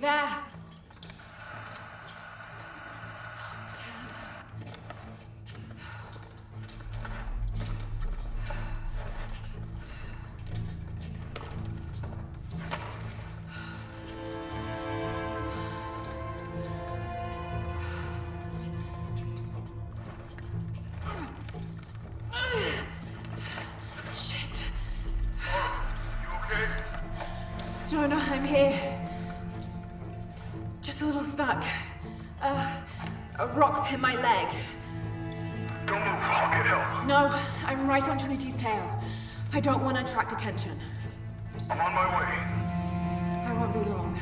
there? Shit. You okay? Jonah, I'm here. Just a little stuck. A rock hit my leg. Don't move, I'll get help. No, I'm right on Trinity's tail. I don't want to attract attention. I'm on my way. I won't be long.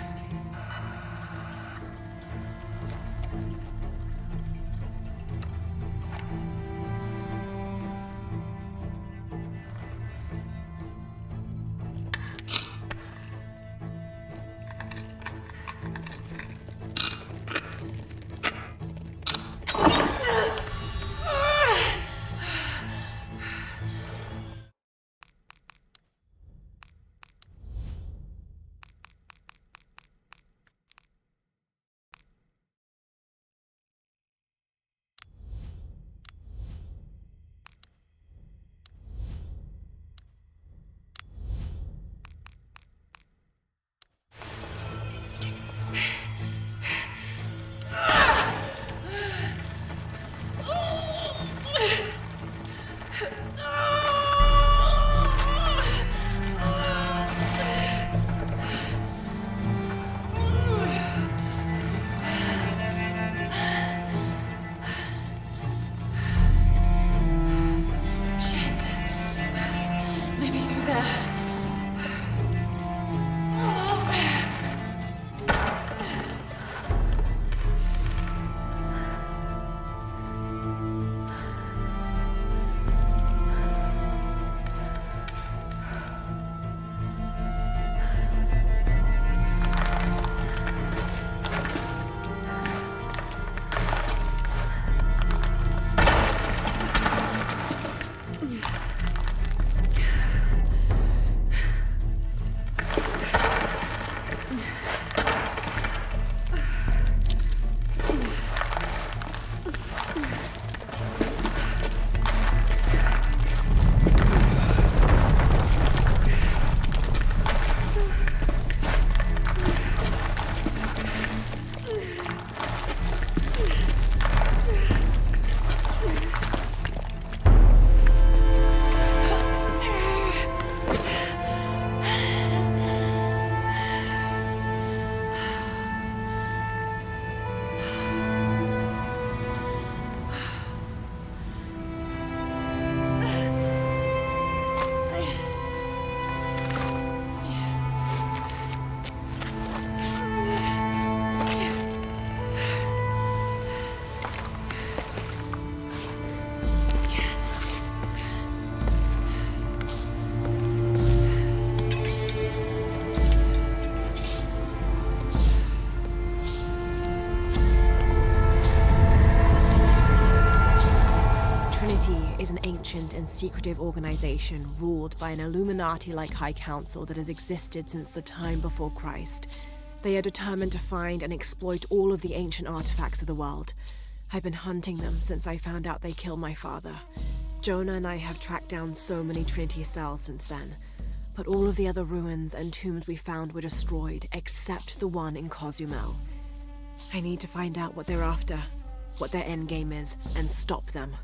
Is an ancient and secretive organization ruled by an Illuminati-like High Council that has existed since the time before Christ. They are determined to find and exploit all of the ancient artifacts of the world. I've been hunting them since I found out they killed my father. Jonah and I have tracked down so many Trinity cells since then, but all of the other ruins and tombs we found were destroyed, except the one in Cozumel. I need to find out what they're after, what their endgame is, and stop them.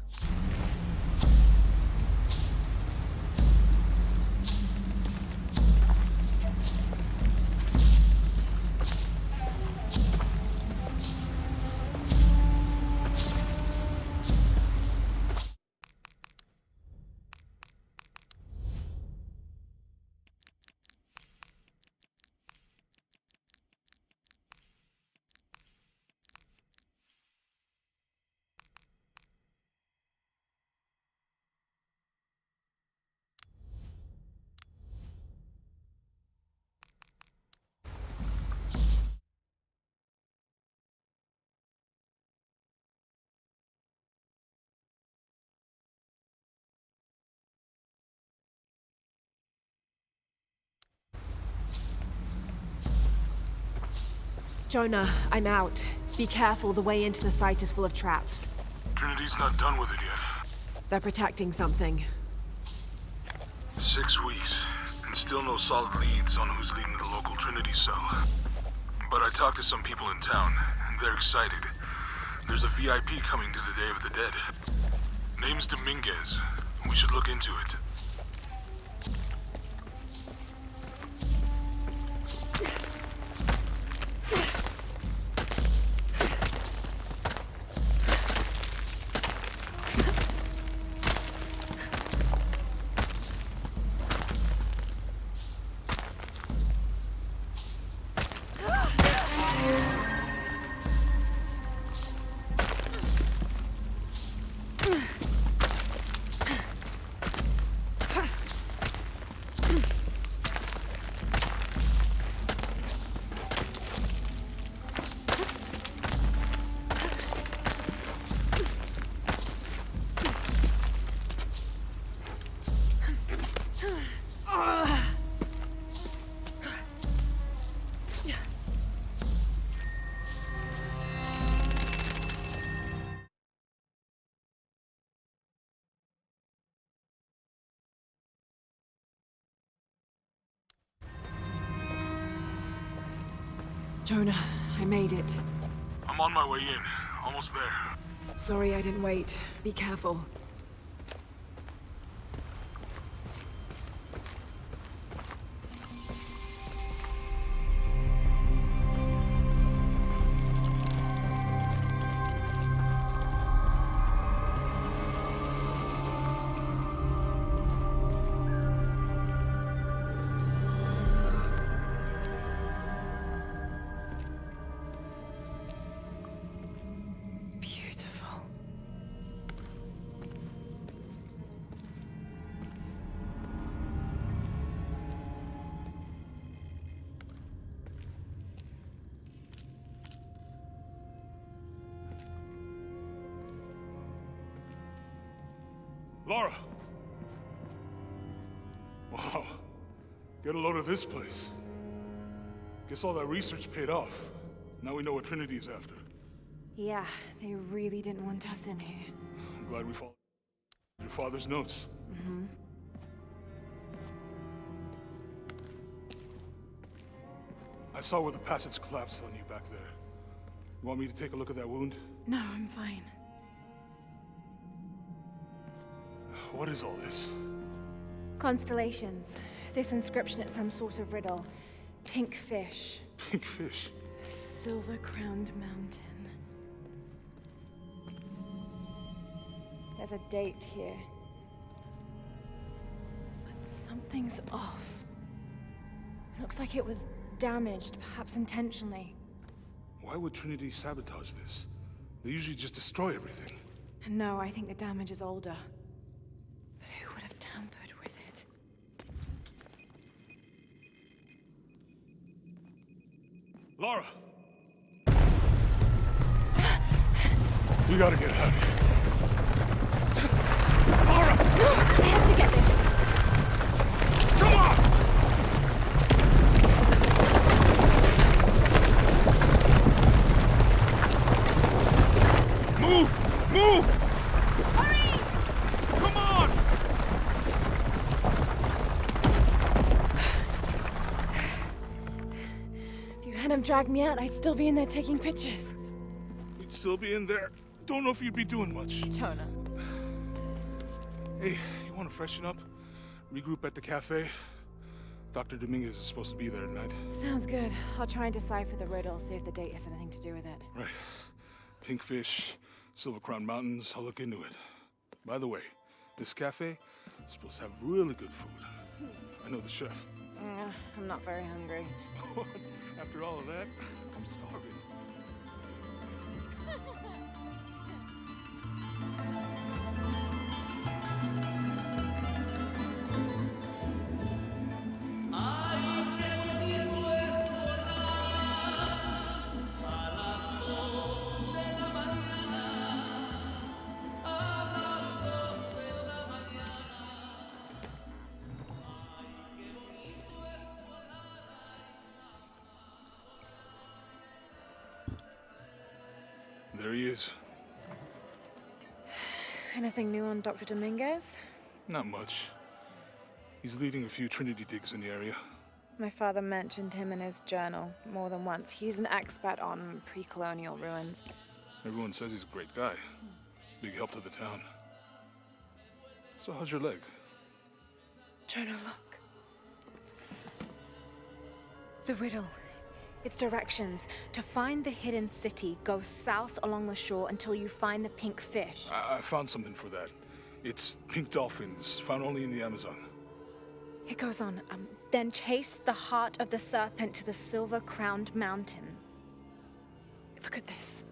Jonah, I'm out. Be careful, the way into the site is full of traps. Trinity's not done with it yet. They're protecting something. 6 weeks, and still no solid leads on who's leading the local Trinity cell. But I talked to some people in town, and they're excited. There's a VIP coming to the Day of the Dead. Name's Dominguez. We should look into it. Jonah, I made it. I'm on my way in. Almost there. Sorry I didn't wait. Be careful. Beautiful. Lara! Wow. Get a load of this place. Guess all that research paid off. Now we know what Trinity is after. Yeah, they really didn't want us in here. I'm glad we followed your father's notes. I saw where the passage collapsed on you back there. You want me to take a look at that wound? No, I'm fine. What is all this? Constellations. This inscription is some sort of riddle. Pink fish. Pink fish. Silver-crowned mountain. There's a date here. But something's off. It looks like it was damaged, perhaps intentionally. Why would Trinity sabotage this? They usually just destroy everything. And no, I think the damage is older. But who would have tampered with it? Lara! We gotta get out of here. Lara! I have to get this! Come on! Move! Move! Hurry! Come on! If you hadn't dragged me out, I'd still be in there taking pictures. We'd still be in there. Don't know if you'd be doing much. Jonah. Hey, you want to freshen up? Regroup at the cafe? Dr. Dominguez is supposed to be there tonight. Sounds good. I'll try and decipher the riddle, see if the date has anything to do with it. Right. Pink fish, Silver Crown Mountains, I'll look into it. By the way, this cafe is supposed to have really good food. I know the chef. I'm not very hungry. After all of that, I'm starving. There he is. Anything new on Dr. Dominguez? Not much. He's leading a few Trinity digs in the area. My father mentioned him in his journal more than once. He's an expert on pre-colonial ruins. Everyone says he's a great guy. Big help to the town. So how's your leg? Jonah, look. The riddle. Its directions. To find the hidden city, go south along the shore until you find the pink fish. I found something for that. It's pink dolphins, found only in the Amazon. It goes on. Then chase the heart of the serpent to the silver-crowned mountain. Look at this.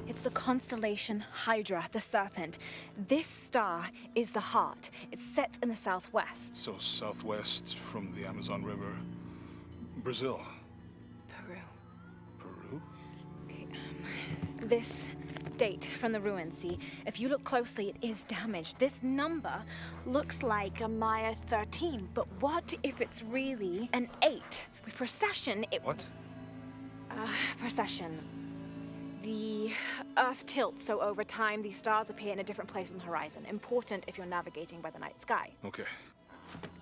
It's the constellation Hydra, the serpent. This star is the heart. It's set in the southwest. So southwest from the Amazon River. Brazil. Peru. Peru? Okay, this date from the ruins, see? If you look closely, it is damaged. This number looks like a Maya 13, but what if it's really an 8? With precession, it... What? Precession. The Earth tilts, so over time, these stars appear in a different place on the horizon. Important if you're navigating by the night sky. Okay.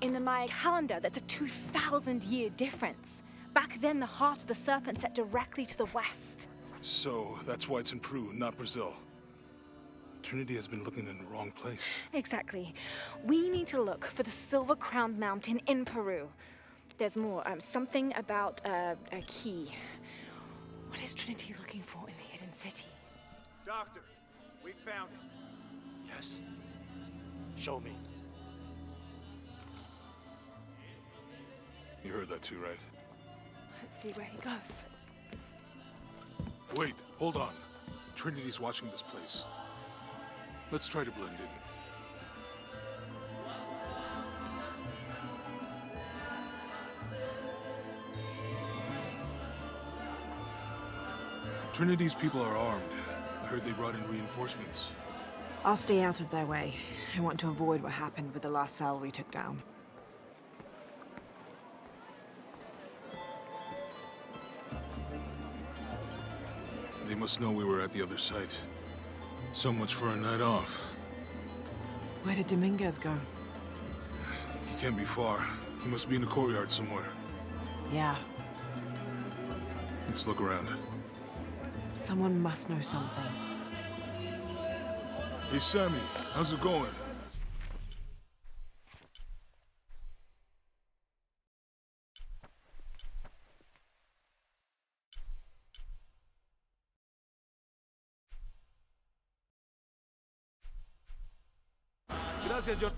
In the Maya calendar, that's a 2,000-year difference. Back then, the heart of the serpent set directly to the west. So that's why it's in Peru, not Brazil. Trinity has been looking in the wrong place. Exactly. We need to look for the silver-crowned mountain in Peru. There's more. Something about a key. What is Trinity looking for in the hidden city? Doctor, we found it. Yes. Show me. You heard that too, right? Let's see where he goes. Wait, hold on. Trinity's watching this place. Let's try to blend in. Trinity's people are armed. I heard they brought in reinforcements. I'll stay out of their way. I want to avoid what happened with the last cell we took down. They must know we were at the other site. So much for a night off. Where did Dominguez go? He can't be far. He must be in the courtyard somewhere. Yeah, Let's look around. someone must know something. Hey, Sammy, how's it going? Gracias, John.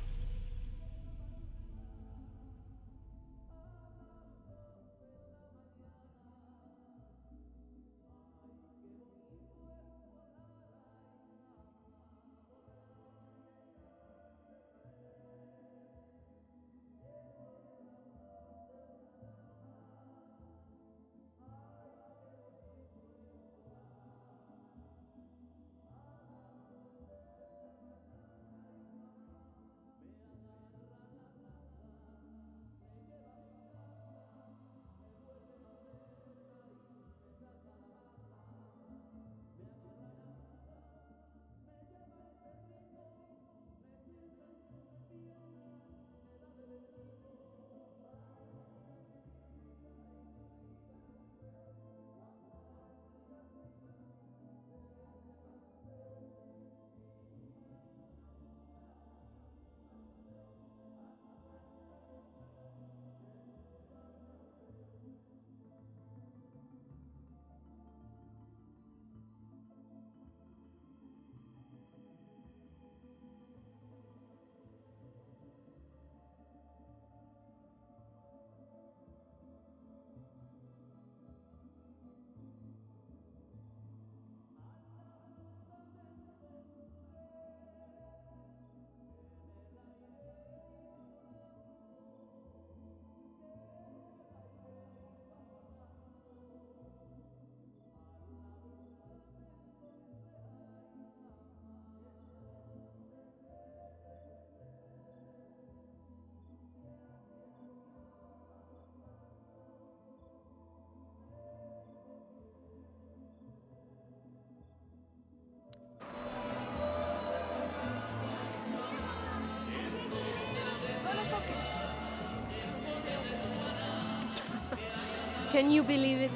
Can you believe it?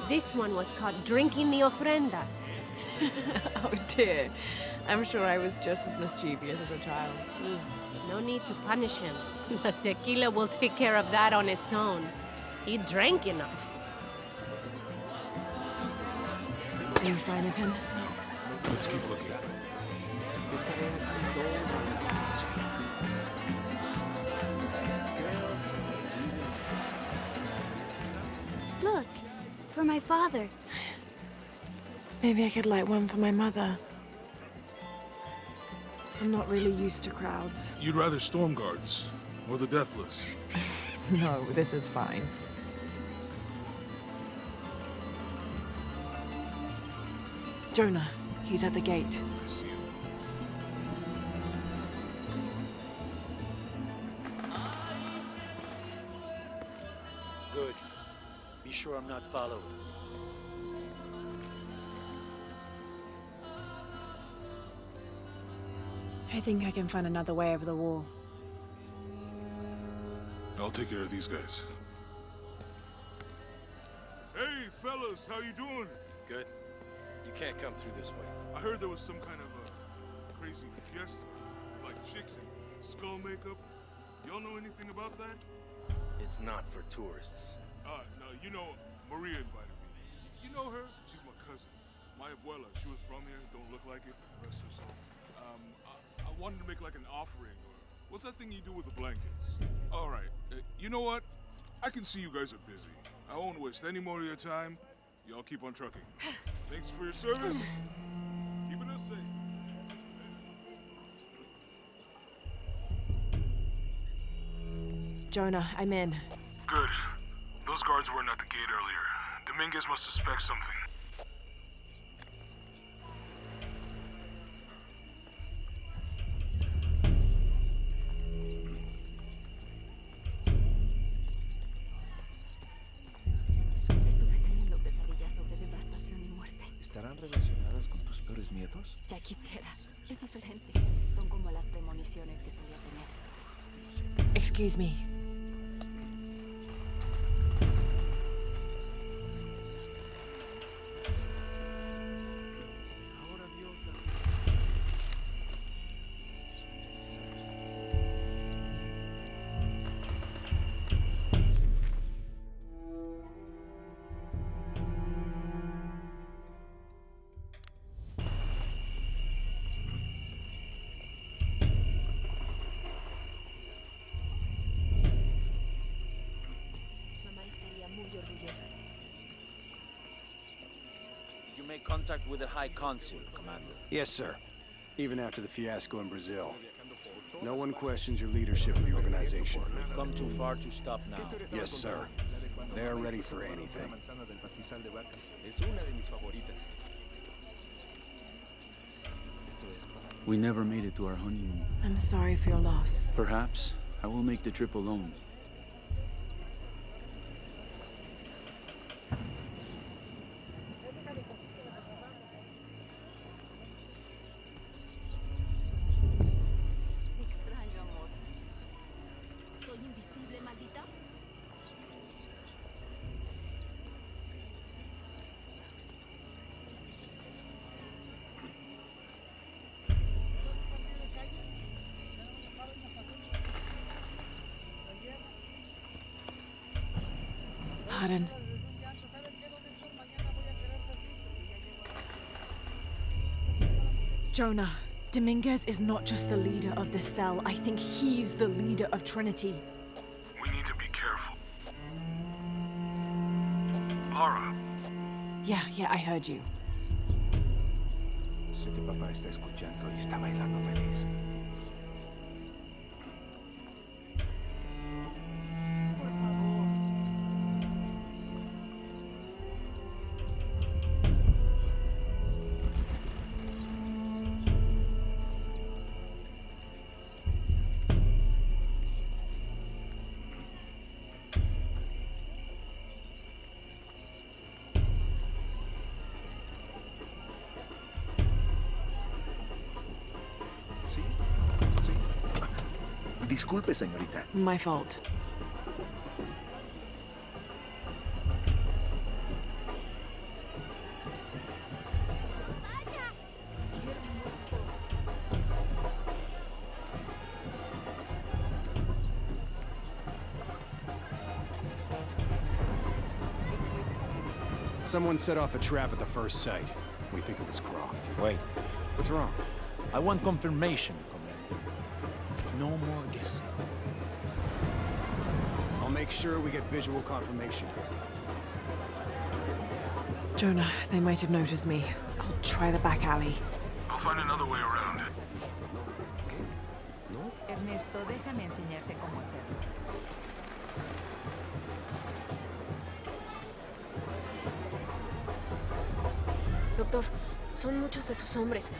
This one was caught drinking the ofrendas. Oh dear. I'm sure I was just as mischievous as a child. No need to punish him. The tequila will take care of that on its own. He drank enough. Any sign of him? No. Let's keep looking. Look, for my father. Maybe I could light one for my mother. I'm not really used to crowds. You'd rather storm guards or the deathless? No, this is fine. Jonah, he's at the gate. I see him. Good. Be sure I'm not followed. I think I can find another way over the wall. I'll take care of these guys. Hey, fellas, how you doing? Good. You can't come through this way. I heard there was some kind of a crazy fiesta, like chicks and skull makeup. Y'all know anything about that? It's not for tourists. No, you know, Maria invited me. You know her? She's my cousin. My abuela, she was from here, don't look like it, rest her soul. I wanted to make like an offering, or what's that thing you do with the blankets? All right, you know what? I can see you guys are busy. I won't waste any more of your time. Y'all keep on trucking. Thanks for your service. Keeping us safe. Jonah, I'm in. Good. Those guards weren't at the gate earlier. Dominguez must suspect something. Estuve teniendo pesadillas sobre devastación y muerte. ¿Estarán relacionadas con tus peores miedos? Ya quisiera. Es diferente. Son como las premoniciones que solía tener. Excuse me. Ahora Dios la... Mamá estaría muy orgullosa. Did you make contact with the High Consul, Commander? Yes, sir. Even after the fiasco in Brazil. No one questions your leadership of the organization. We've come too far to stop now. Yes, sir. They're ready for anything. We never made it to our honeymoon. I'm sorry for your loss. Perhaps I will make the trip alone. Extraño amor. ¿Soy invisible, maldita? Pardon. Jonah, Dominguez is not just the leader of the cell. I think he's the leader of Trinity. We need to be careful. Laura, Yeah, I heard you. Sé que papá está escuchando y está bailando feliz. Por favor. Sí, sí. Disculpe, señorita. My fault. Someone set off a trap at the first site. We think it was Croft. Wait, What's wrong? I want confirmation, Commander. No more guessing. I'll make sure we get visual confirmation. Jonah, they might have noticed me. I'll try the back alley. I'll find another way around. Ernesto, déjame enseñarte cómo hacerlo. Doctor, son muchos de sus hombres.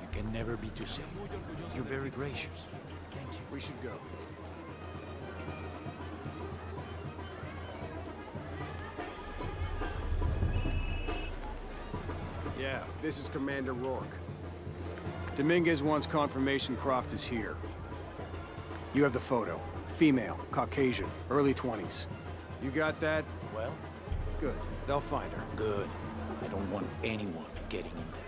You can never be too safe. You're very gracious. Thank you. We should go. Yeah, this is Commander Rourke. Dominguez wants confirmation Croft is here. You have the photo. Female, Caucasian, early 20s. You got that? Well, Good. They'll find her. good. I don't want anyone getting in there.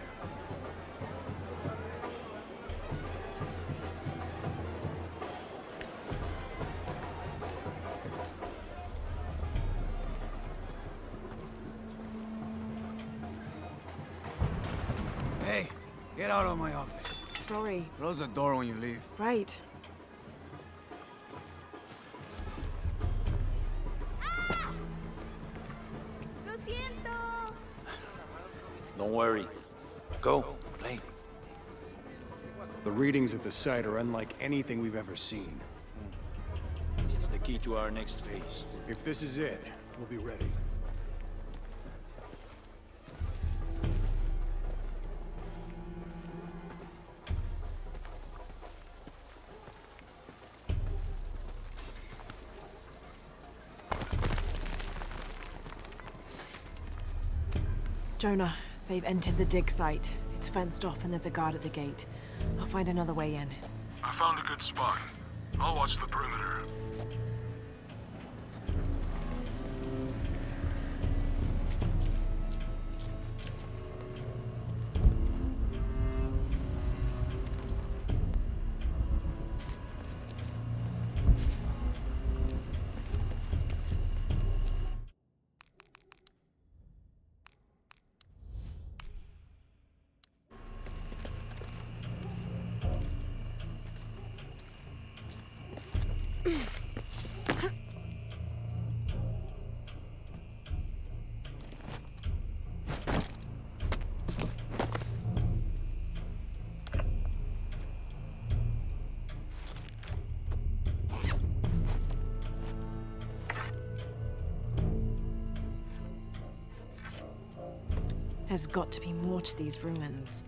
Hey, get out of my office. Sorry. Close the door when you leave. Right. ¡Lo siento! Don't worry. Go, play. The readings at the site are unlike anything we've ever seen. It's the key to our next phase. If this is it, we'll be ready. Jonah, they've entered the dig site. It's fenced off and there's a guard at the gate. I'll find another way in. I found a good spot. I'll watch the perimeter. There's got to be more to these ruins.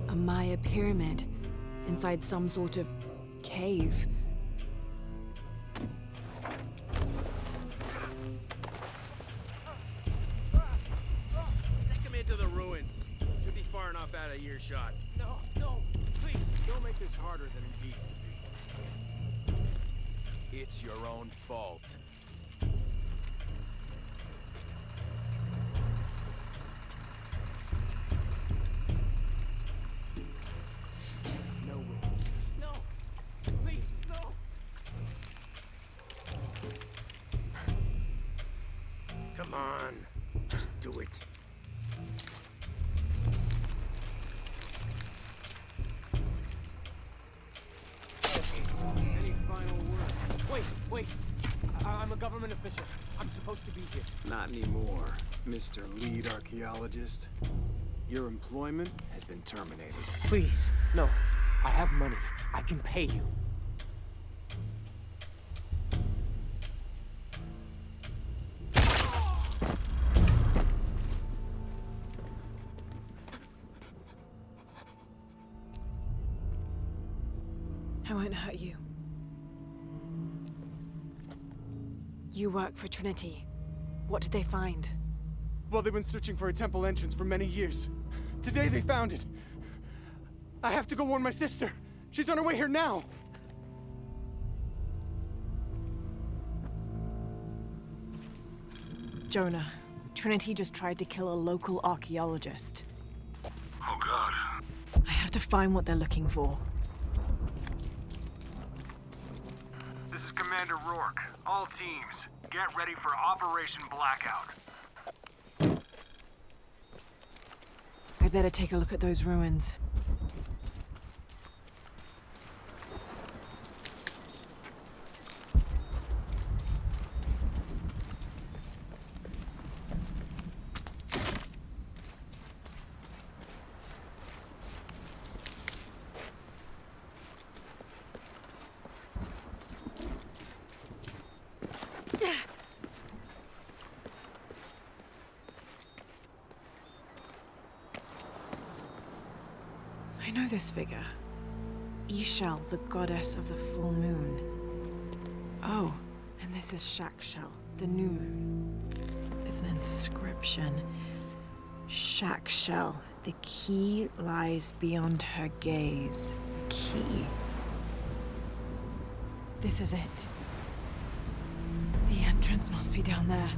A Maya pyramid inside some sort of cave. Take him into the ruins. Should be far enough out of earshot. No, please, don't make this harder than it needs to be. It's your own fault. No witnesses. No! Please, no! Come on. Just do it. Any final words? Wait! I'm a government official. I'm supposed to be here. Not anymore, Mr. Lead Archaeologist. Your employment has been terminated. Please, no. I have money. I can pay you. I won't hurt you. You work for Trinity. What did they find? Well, they've been searching for a temple entrance for many years. Today they found it. I have to go warn my sister. She's on her way here now. Jonah, Trinity just tried to kill a local archaeologist. Oh God. I have to find what they're looking for. This All teams, get ready for Operation Blackout. I better take a look at those ruins. I know this figure. Ixchel, the goddess of the full moon. Oh, and this is Shakshel, the new moon. It's an inscription. Shakshel, the key lies beyond her gaze. The key. This is it. The entrance must be down there.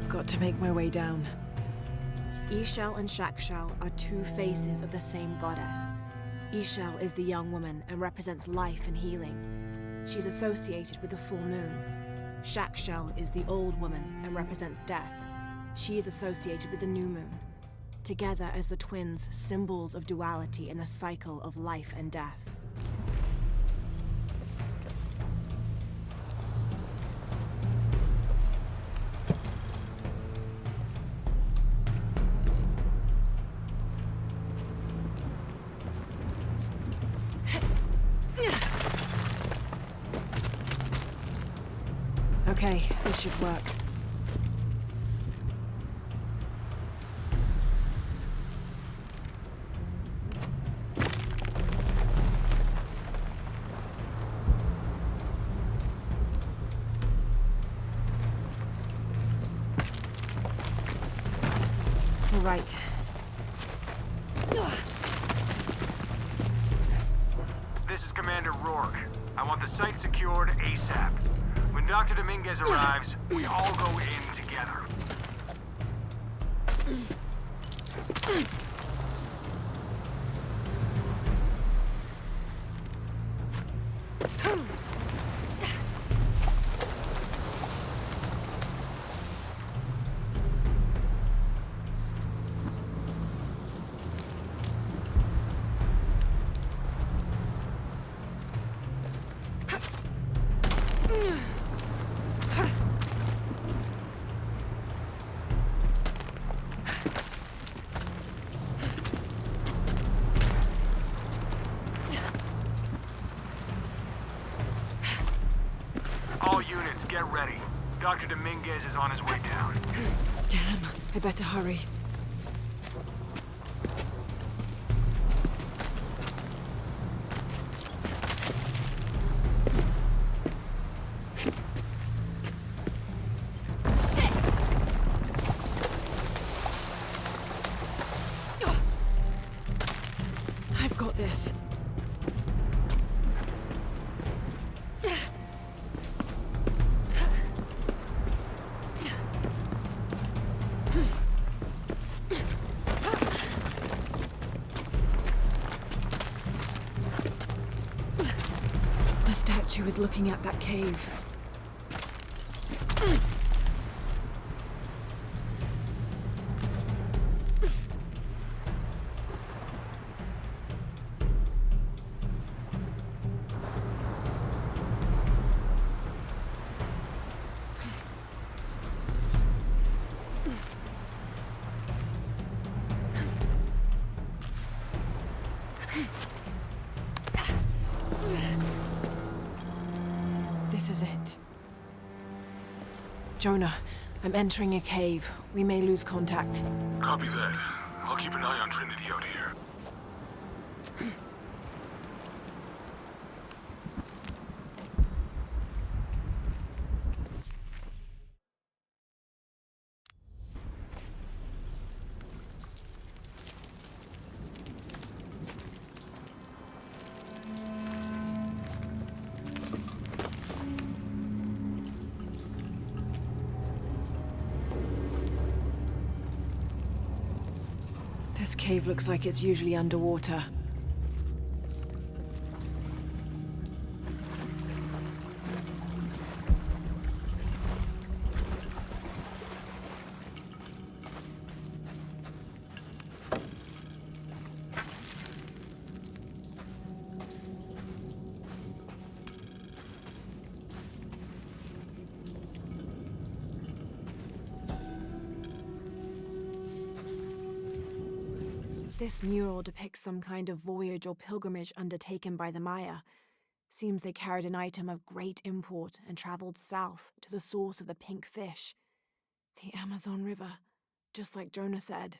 Got to make my way down. Ixchel and Shakshel are two faces of the same goddess. Ixchel is the young woman and represents life and healing. She's associated with the full moon. Shakshel is the old woman and represents death. She is associated with the new moon. Together as the twins, symbols of duality in the cycle of life and death. Okay, this should work. All right. This is Commander Rourke. I want the site secured ASAP. When Dr. Dominguez arrives, we all go in together. All units, get ready. Dr. Dominguez is on his way down. Damn, I better hurry. I've got this. The statue is looking at that cave. This is it. Jonah, I'm entering a cave. We may lose contact. Copy that. I'll keep an eye on Trinity out here. This cave looks like it's usually underwater. This mural depicts some kind of voyage or pilgrimage undertaken by the Maya. Seems they carried an item of great import and traveled south to the source of the pink fish. The Amazon River, just like Jonah said.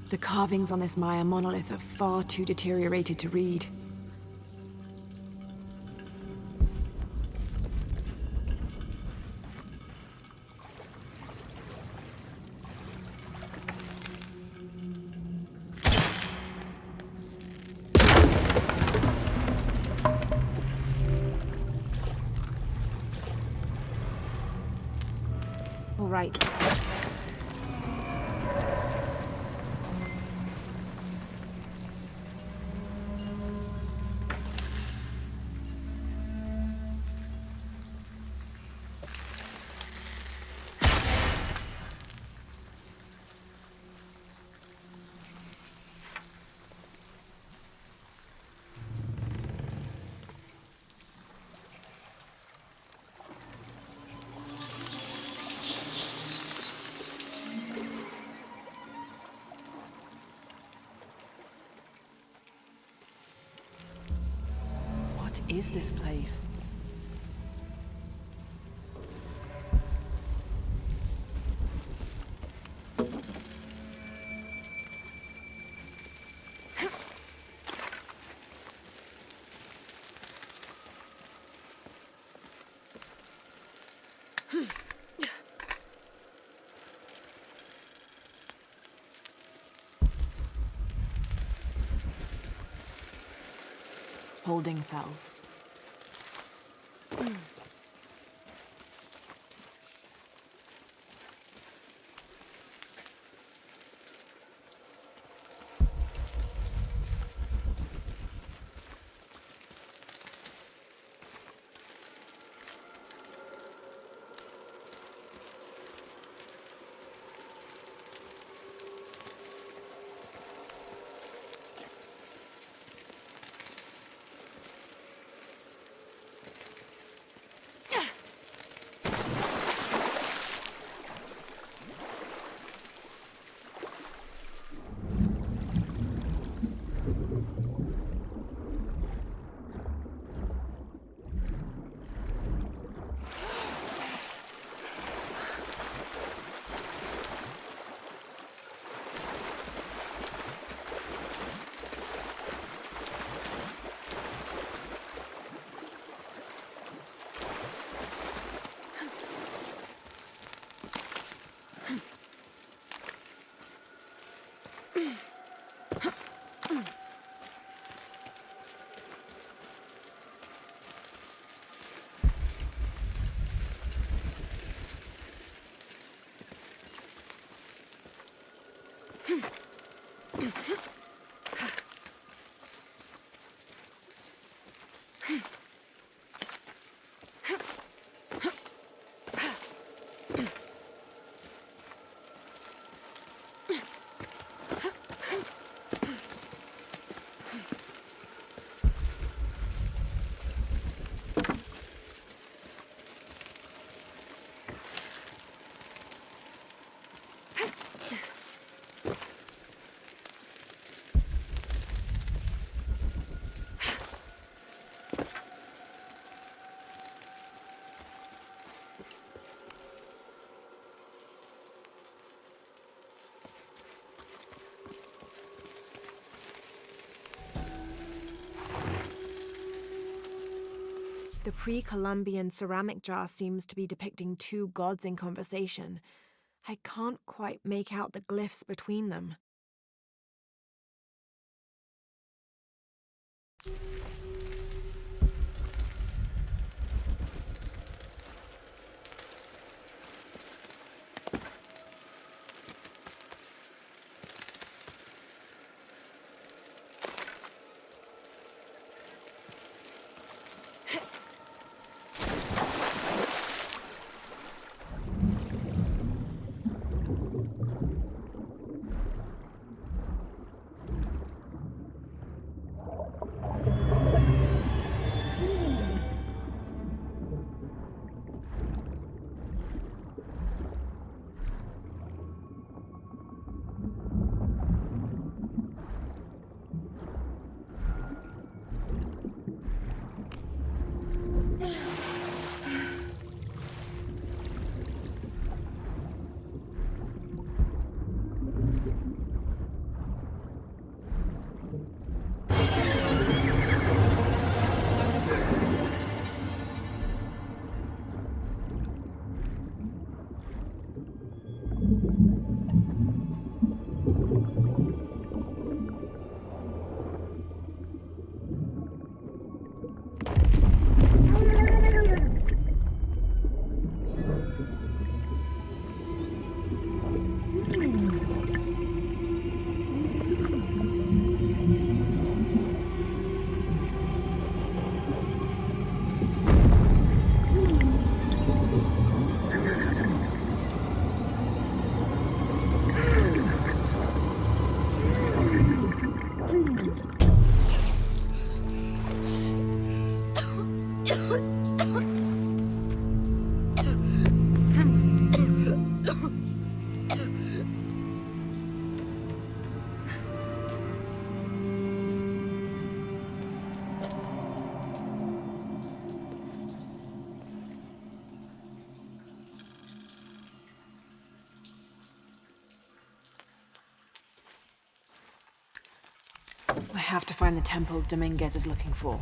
The carvings on this Maya monolith are far too deteriorated to read. All right. What is this place? Holding cells. The pre-Columbian ceramic jar seems to be depicting two gods in conversation. I can't quite make out the glyphs between them. I have to find the temple Dominguez is looking for.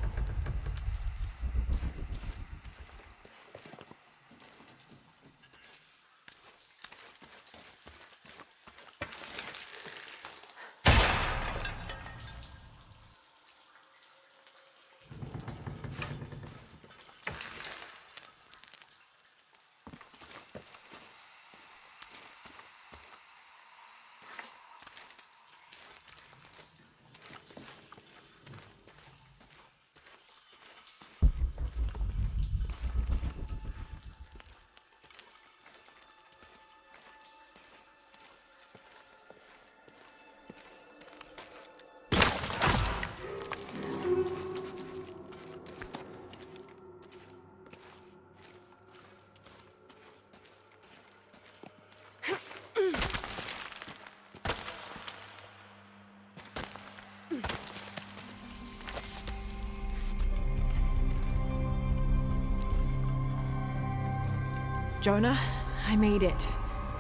Jonah, I made it.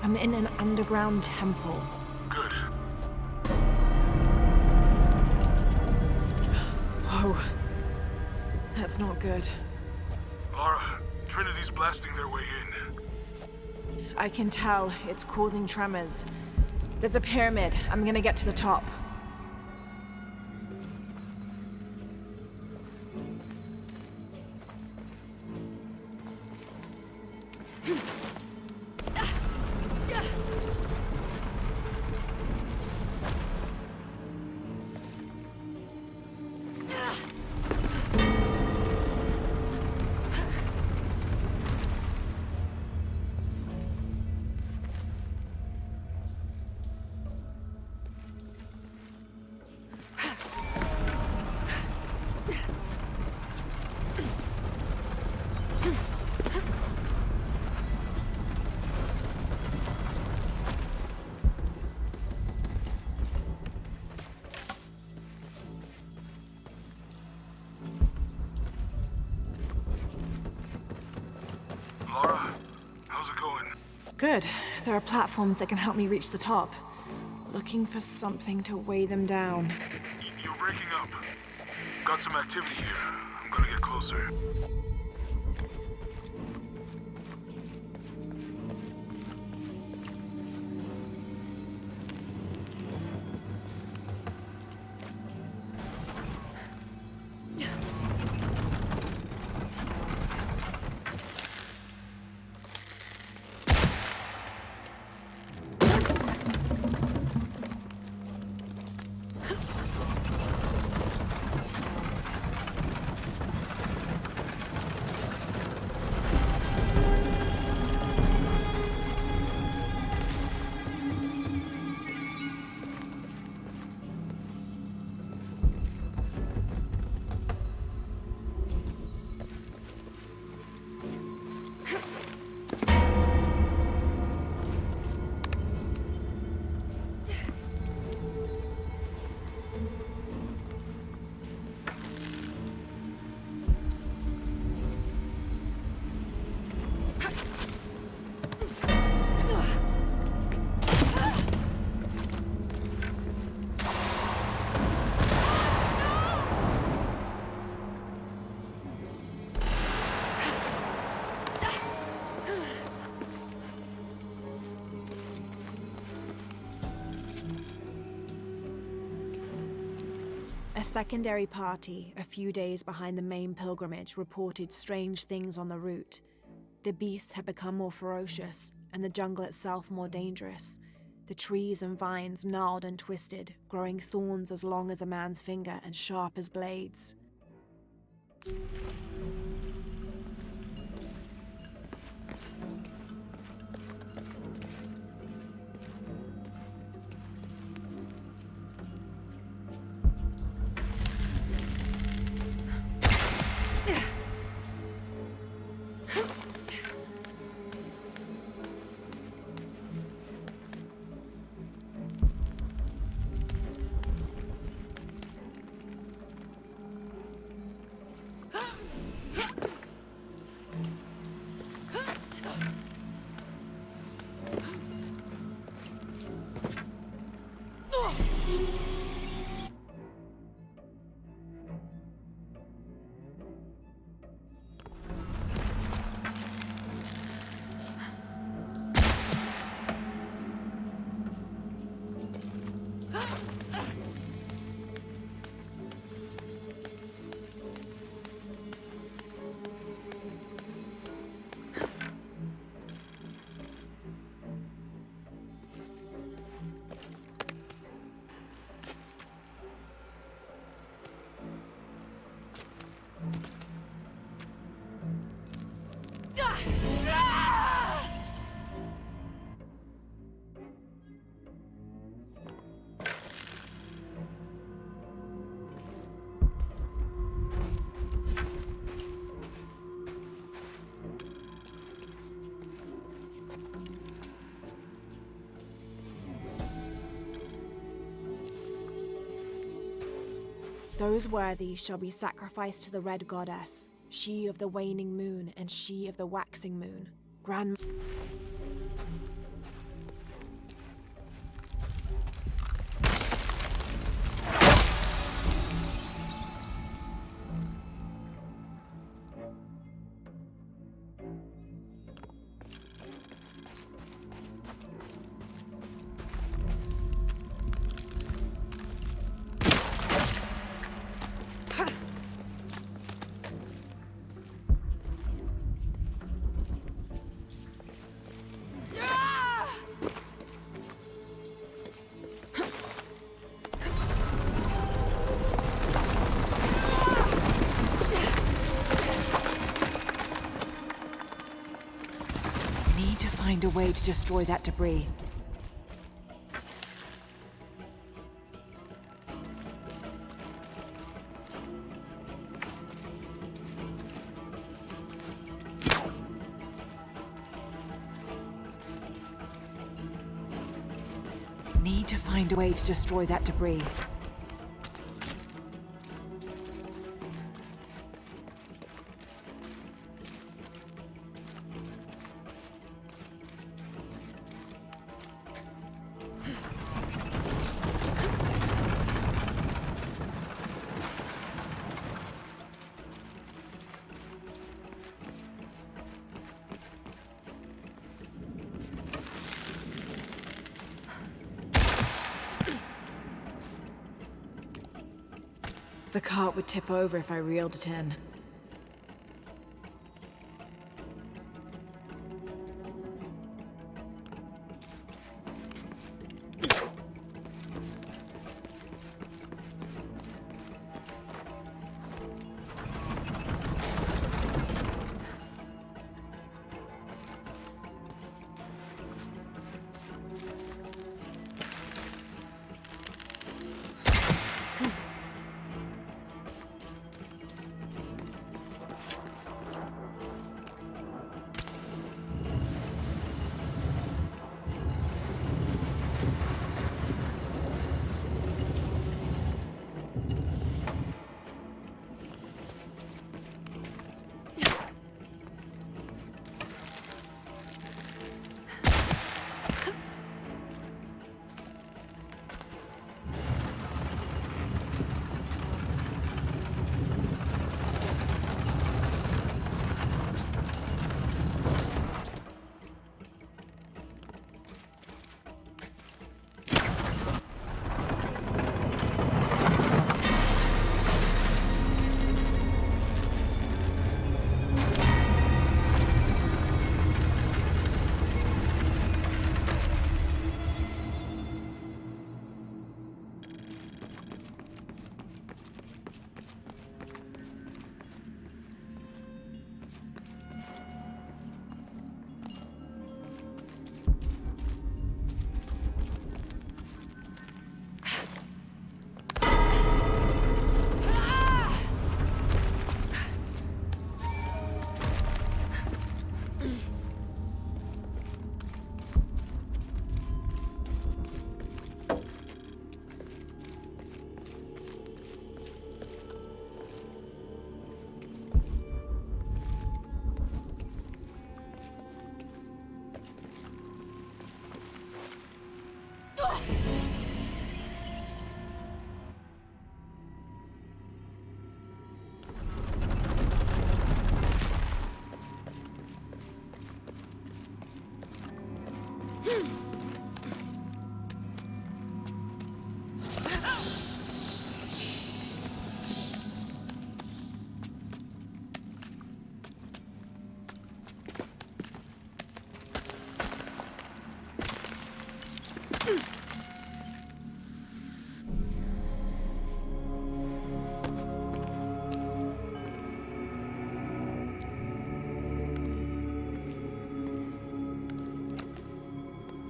I'm in an underground temple. Good. Whoa. That's not good. Lara, Trinity's blasting their way in. I can tell. It's causing tremors. There's a pyramid. I'm gonna get to the top. Lara, how's it going? Good. There are platforms that can help me reach the top. Looking for something to weigh them down. You're breaking up. Got some activity here. I'm gonna get closer. A secondary party, a few days behind the main pilgrimage, reported strange things on the route. The beasts had become more ferocious, and the jungle itself more dangerous. The trees and vines gnarled and twisted, growing thorns as long as a man's finger and sharp as blades. Those worthy shall be sacrificed to the Red Goddess, she of the waning moon and she of the waxing moon. Grand... Need to find a way to destroy that debris. Need to find a way to destroy that debris. The cart would tip over if I reeled it in.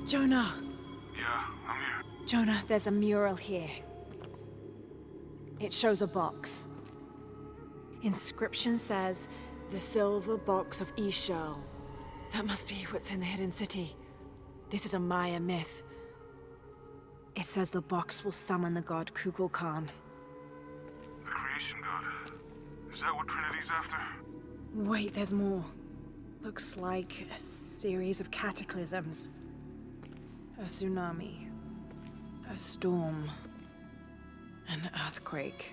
Jonah! Yeah, I'm here. Jonah, there's a mural here. It shows a box. Inscription says, "The Silver Box of Ix Chel." That must be what's in the Hidden City. This is a Maya myth. It says the box will summon the god Kukulkan. creation god. Is that what Trinity's after? Wait, there's more. Looks like a series of cataclysms. A tsunami. A storm. An earthquake.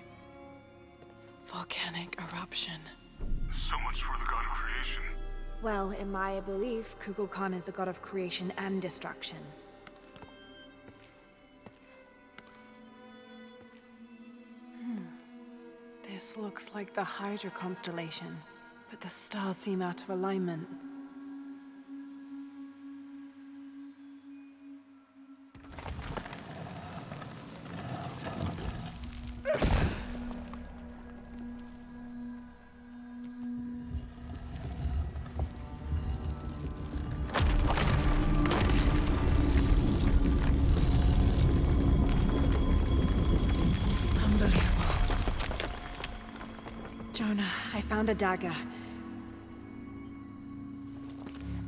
Volcanic eruption. So much for the god of creation. Well, in my belief, Kukulkan is the god of creation and destruction. This looks like the Hydra constellation, but the stars seem out of alignment. Jonah, I found a dagger.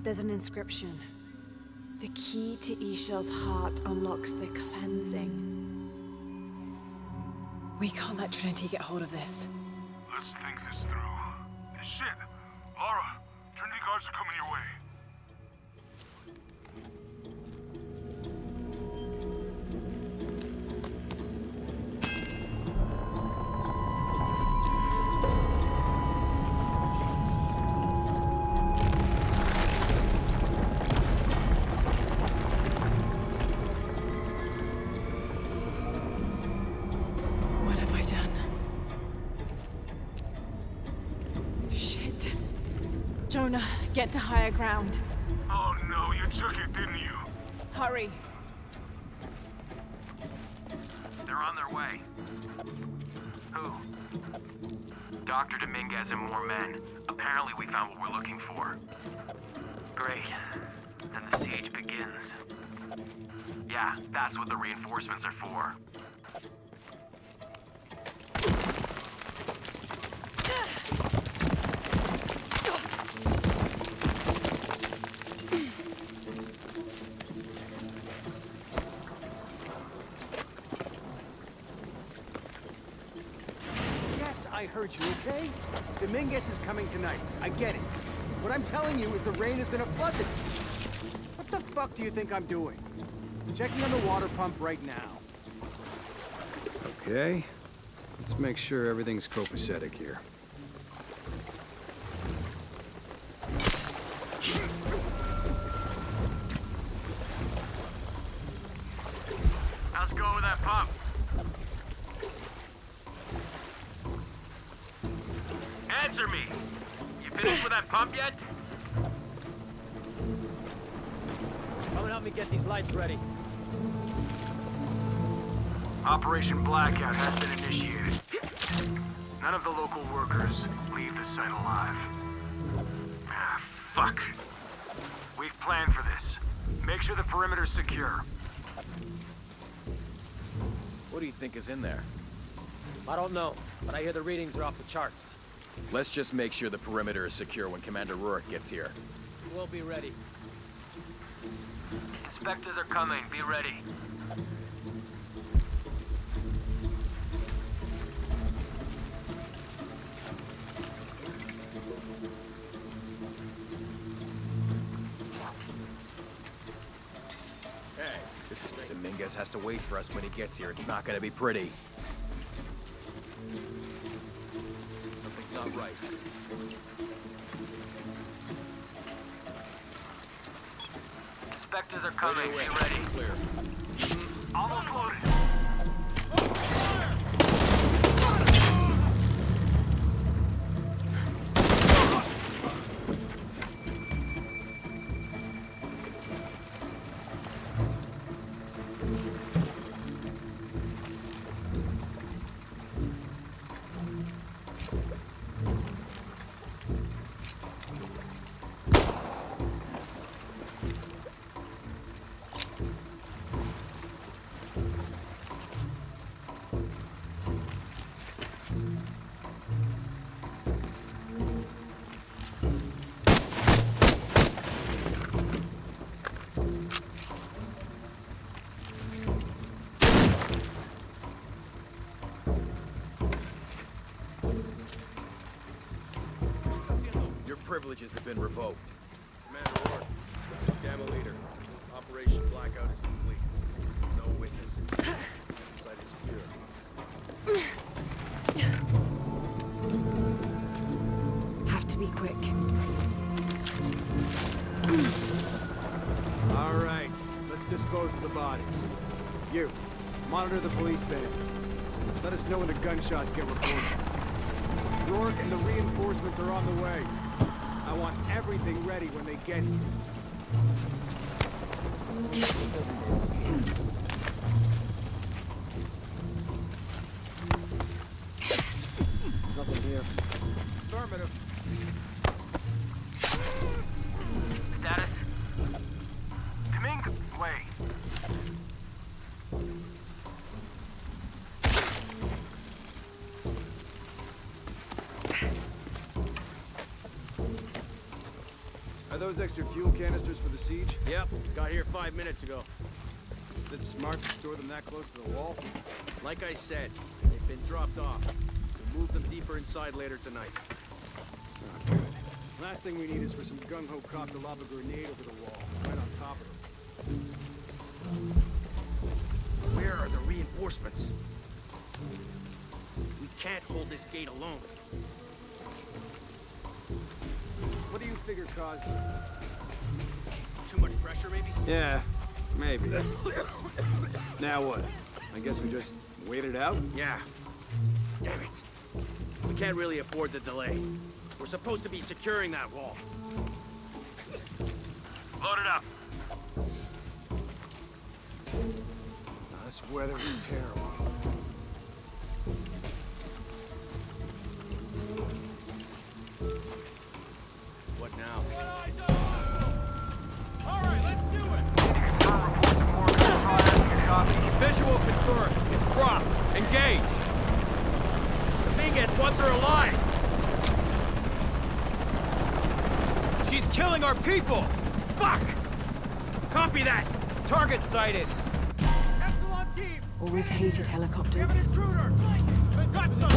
There's an inscription. The key to Ishel's heart unlocks the cleansing. We can't let Trinity get hold of this. Let's think this through. Shit! Lara, Trinity guards are coming your way. What have I done? Shit. Jonah, get to higher ground. Oh no, you took it, didn't you? Hurry. They're on their way. Who? Dr. Dominguez and more men. Apparently we found what we're looking for. Great. Then the siege begins. Yeah, that's what the reinforcements are for. Yes, I heard you, okay? Dominguez is coming tonight. I get it. What I'm telling you is the rain is gonna flood the... What the fuck do you think I'm doing? Checking on the water pump right now. Okay. Let's make sure everything's copacetic here. How's it going with that pump? Answer me! You finished with that pump yet? Come and help me get these lights ready. Operation Blackout has been initiated. None of the local workers leave the site alive. Ah, fuck. We've planned for this. Make sure the perimeter's secure. What do you think is in there? I don't know, but I hear the readings are off the charts. Let's just make sure the perimeter is secure when Commander Rourke gets here. We'll be ready. Inspectors are coming. Be ready. Hey, this is Dominguez has to wait for us when he gets here. It's not gonna be pretty. Something's not right. Inspectors are coming. Be ready. Clear. Almost loaded. privileges have been revoked. Commander Rourke, this is Gamma Leader. Operation Blackout is complete. No witnesses. The site is secure. Have to be quick. All right, let's dispose of the bodies. You, monitor the police van. Let us know when the gunshots get reported. Rourke and the reinforcements are on the way. I want everything ready when they get here. Nothing here. Affirmative. Status? Domingue, wait. Are those extra fuel canisters for the siege? Yep, got here 5 minutes ago. Is it smart to store them that close to the wall? Like I said, they've been dropped off. We'll move them deeper inside later tonight. Oh, good. Last thing we need is for some gung-ho cop to lob a grenade over the wall, right on top of them. Where are the reinforcements? We can't hold this gate alone. What do you figure caused it? Too much pressure, maybe? Yeah, maybe. Now what? I guess we just wait it out? Yeah. Damn it. We can't really afford the delay. We're supposed to be securing that wall. Load it up. This weather is terrible. What now? Alright, let's do it! Confirm reports of more gunfire. Copy. Visual confirmed. It's Croft. Engage! Dominguez wants her alive! She's killing our people! Fuck! Copy that! Target sighted! Epsilon team! Always hated helicopters. Intruder! Got some!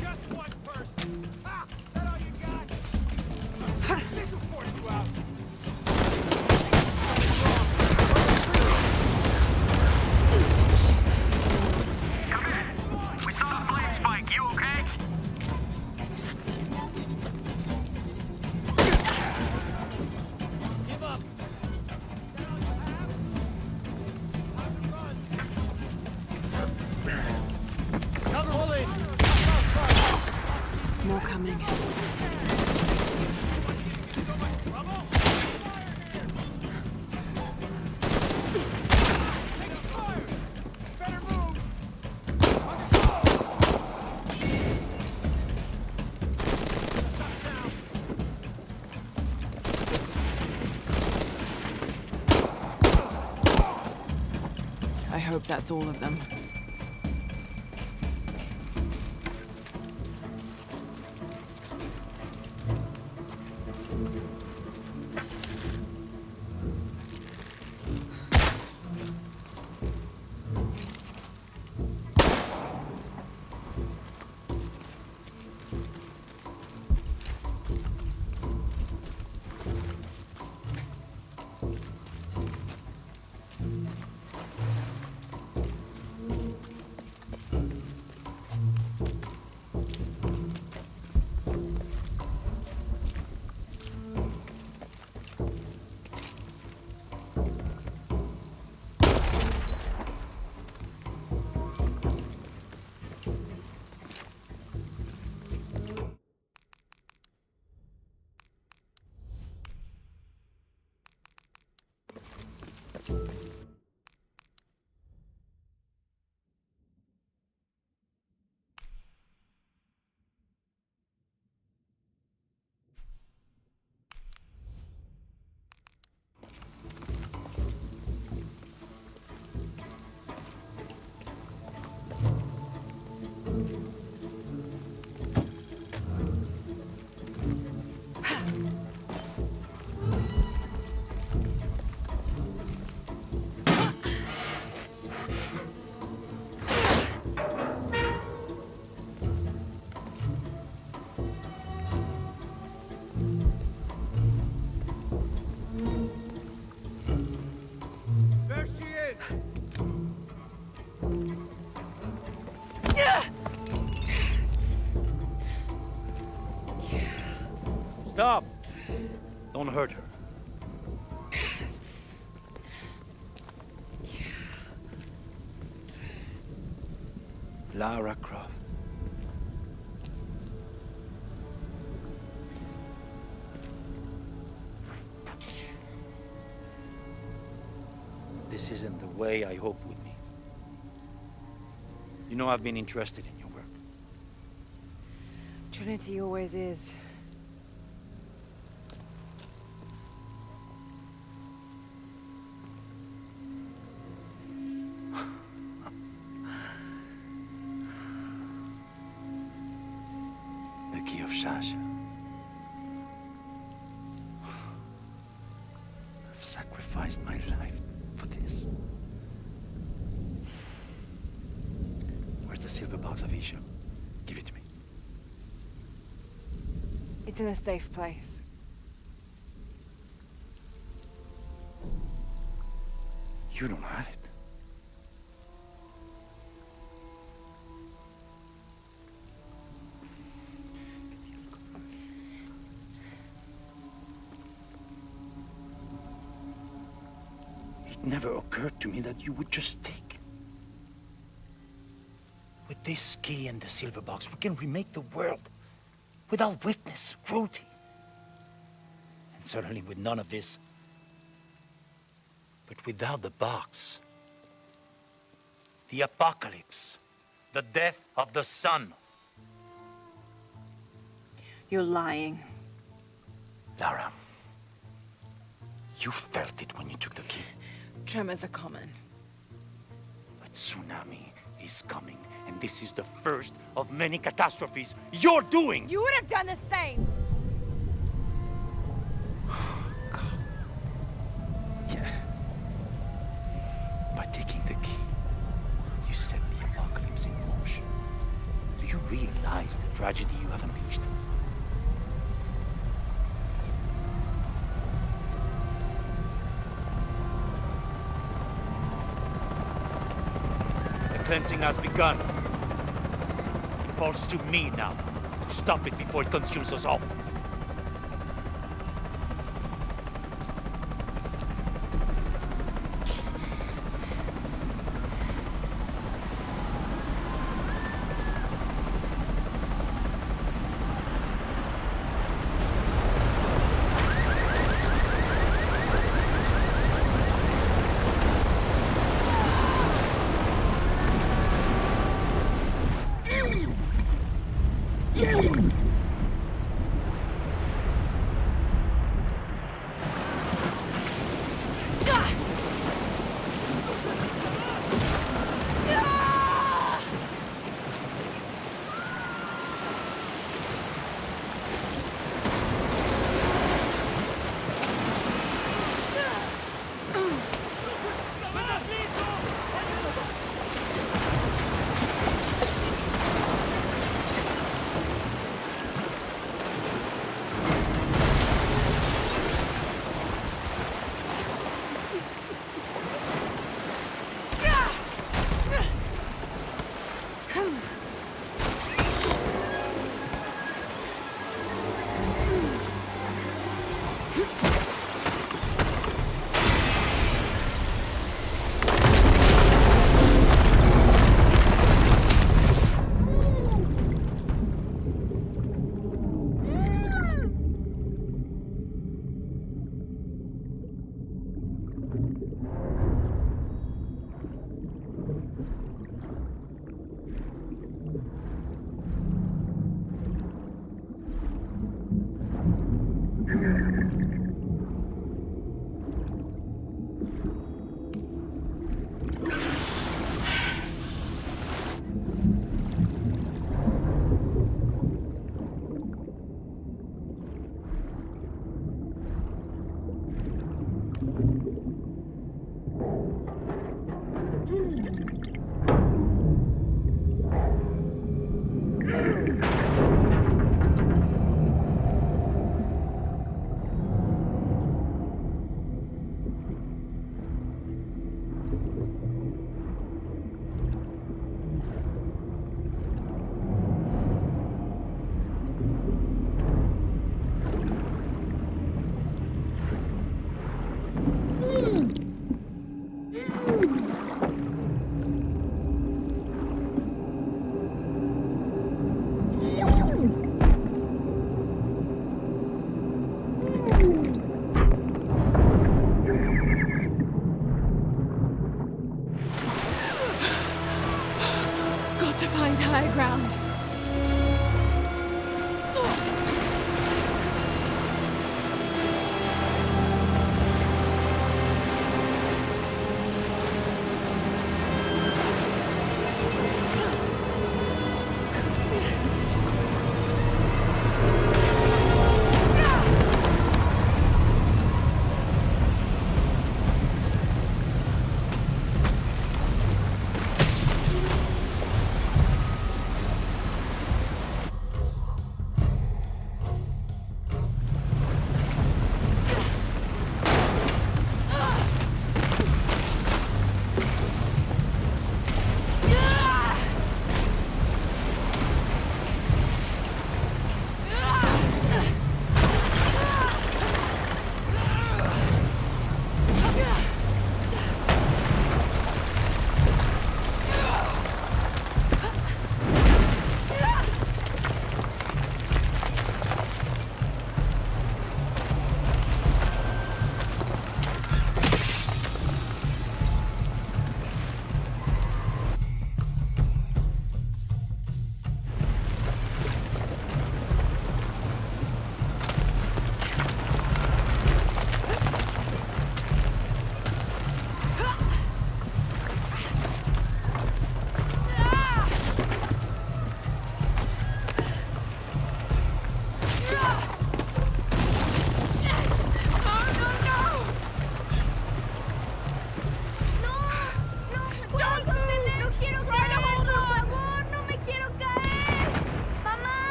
Just one person! Ha! That all you got? This will force you out! We saw the flame spike. You okay? Give up! That all you have? Time to run! Cover in! More coming. So much trouble? Taking fire! Better move! I hope that's all of them. Stop! Don't hurt her. Lara Croft. This isn't the way I hoped with me. You know I've been interested in your work. Trinity always is. The key of Sasha. I've sacrificed my life for this. Where's the silver box of Isha? Give it to me. It's in a safe place. You don't have it. It never occurred to me that you would just take. With this key and the silver box, we can remake the world without weakness, cruelty. And certainly with none of this. But without the box, the apocalypse, the death of the sun. You're lying. Lara, you felt it when you took the key. Tremors are common. A tsunami is coming, and this is the first of many catastrophes you're doing! You would have done the same! Yeah. By taking the key, you set the apocalypse in motion. Do you realize the tragedy you have unleashed? The cleansing has begun. It falls to me now to stop it before it consumes us all.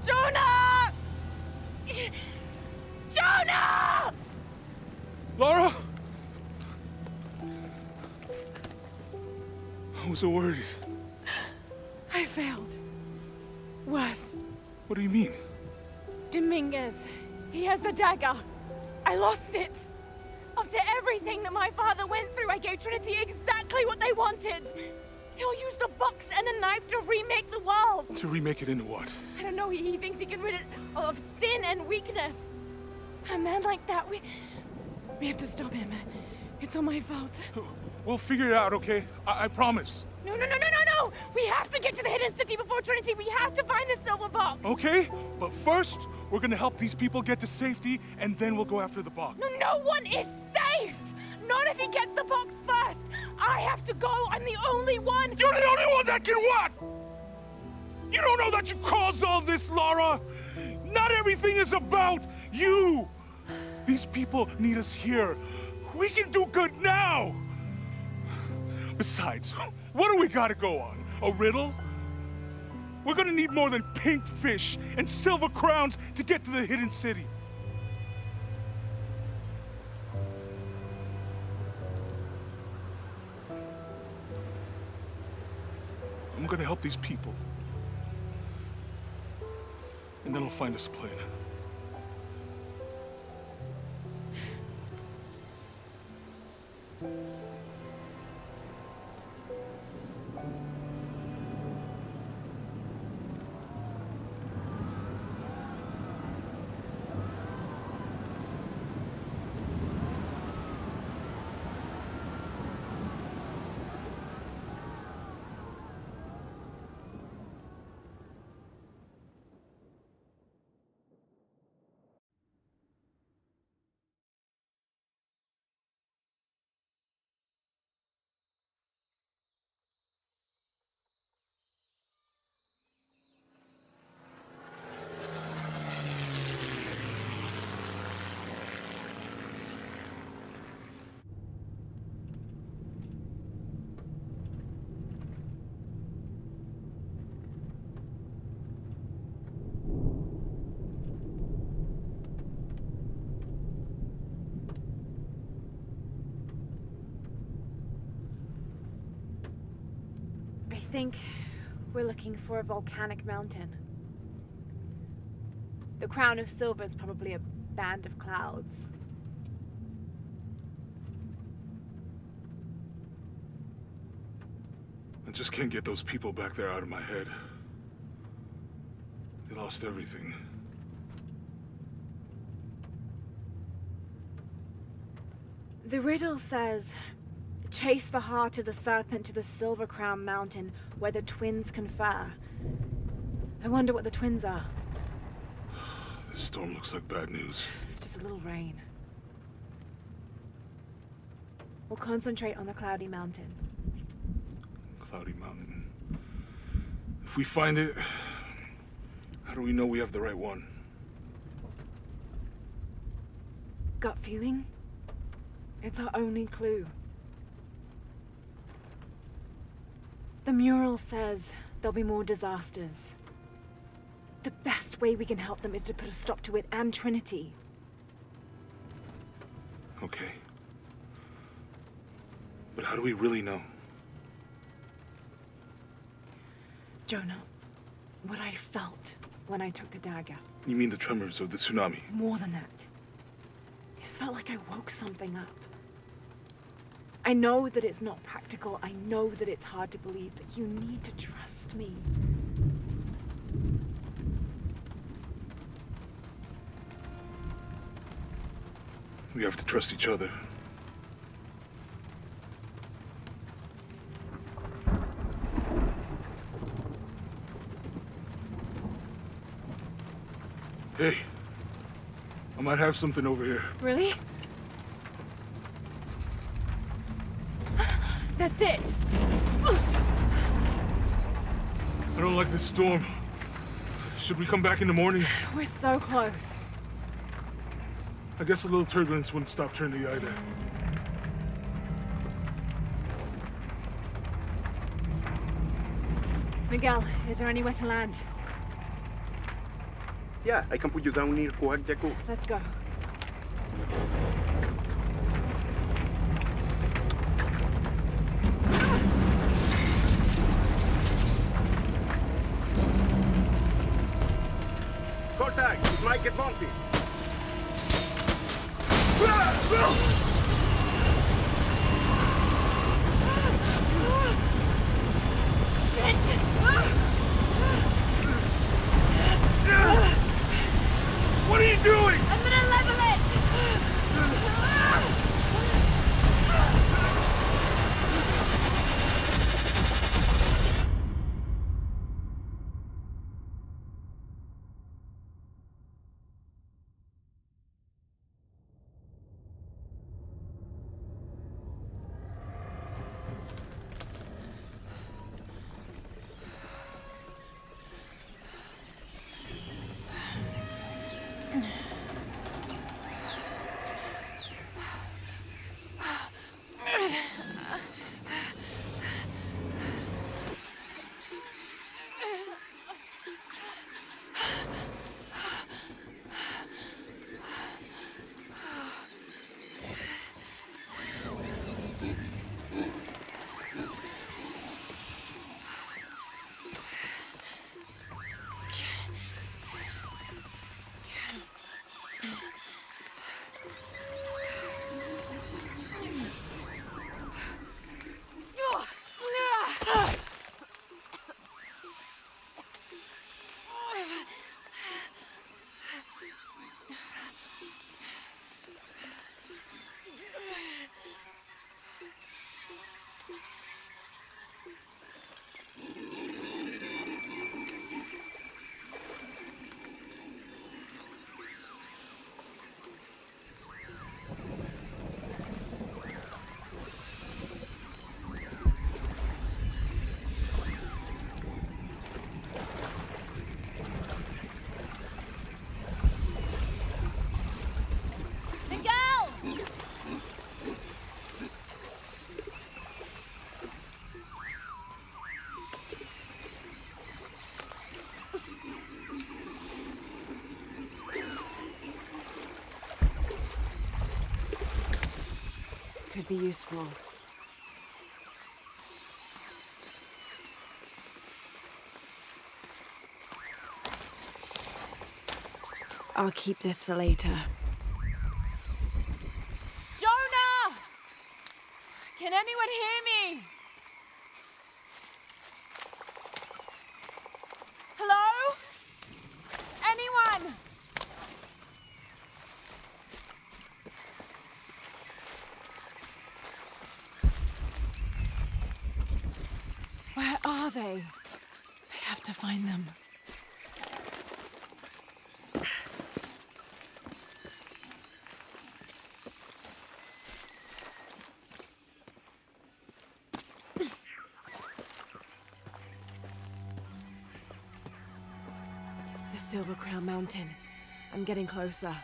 Jonah! Jonah! Lara? I was so worried. I failed. Worse. What do you mean? Dominguez. He has the dagger. I lost it. After everything that my father went through, I gave Trinity exactly what they wanted. He'll use the box and the knife to remake the world. To remake it into what? I don't know. He thinks he can rid it of sin and weakness. A man like that, we have to stop him. It's all my fault. We'll figure it out, okay? I promise. No! We have to get to the hidden city before Trinity. We have to find the silver box. Okay, but first, we're gonna help these people get to safety, and then we'll go after the box. No one is safe! Not if he gets the box first! I have to go! I'm the only one! You're the only one that can what? You don't know that you caused all this, Lara! Not everything is about you! These people need us here. We can do good now! Besides, what do we gotta go on? A riddle? We're gonna need more than pink fish and silver crowns to get to the hidden city. I'm gonna help these people. And then I'll find us a plane. I think we're looking for a volcanic mountain. The crown of silver is probably a band of clouds. I just can't get those people back there out of my head. They lost everything. The riddle says, chase the heart of the serpent to the Silver Crown Mountain where the twins confer. I wonder what the twins are. This storm looks like bad news. It's just a little rain. We'll concentrate on the Cloudy Mountain. Cloudy Mountain. If we find it, how do we know we have the right one? Gut feeling? It's our only clue. The mural says there'll be more disasters. The best way we can help them is to put a stop to it and Trinity. Okay. But how do we really know? Jonah, what I felt when I took the dagger. You mean the tremors of the tsunami? More than that. It felt like I woke something up. I know that it's not practical. I know that it's hard to believe, but you need to trust me. We have to trust each other. Hey, I might have something over here. Really? That's it! I don't like this storm. Should we come back in the morning? We're so close. I guess a little turbulence wouldn't stop Trinity either. Miguel, is there anywhere to land? Yeah, I can put you down near Kuak Yaku. Let's go. Contact! It might get bumpy. What are you doing? I'm gonna level it! Could be useful. I'll keep this for later. Jonah! Can anyone hear me? Hello? Anyone? Where are they? I have to find them. The Silver Crown Mountain. I'm getting closer.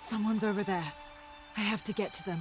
Someone's over there. I have to get to them.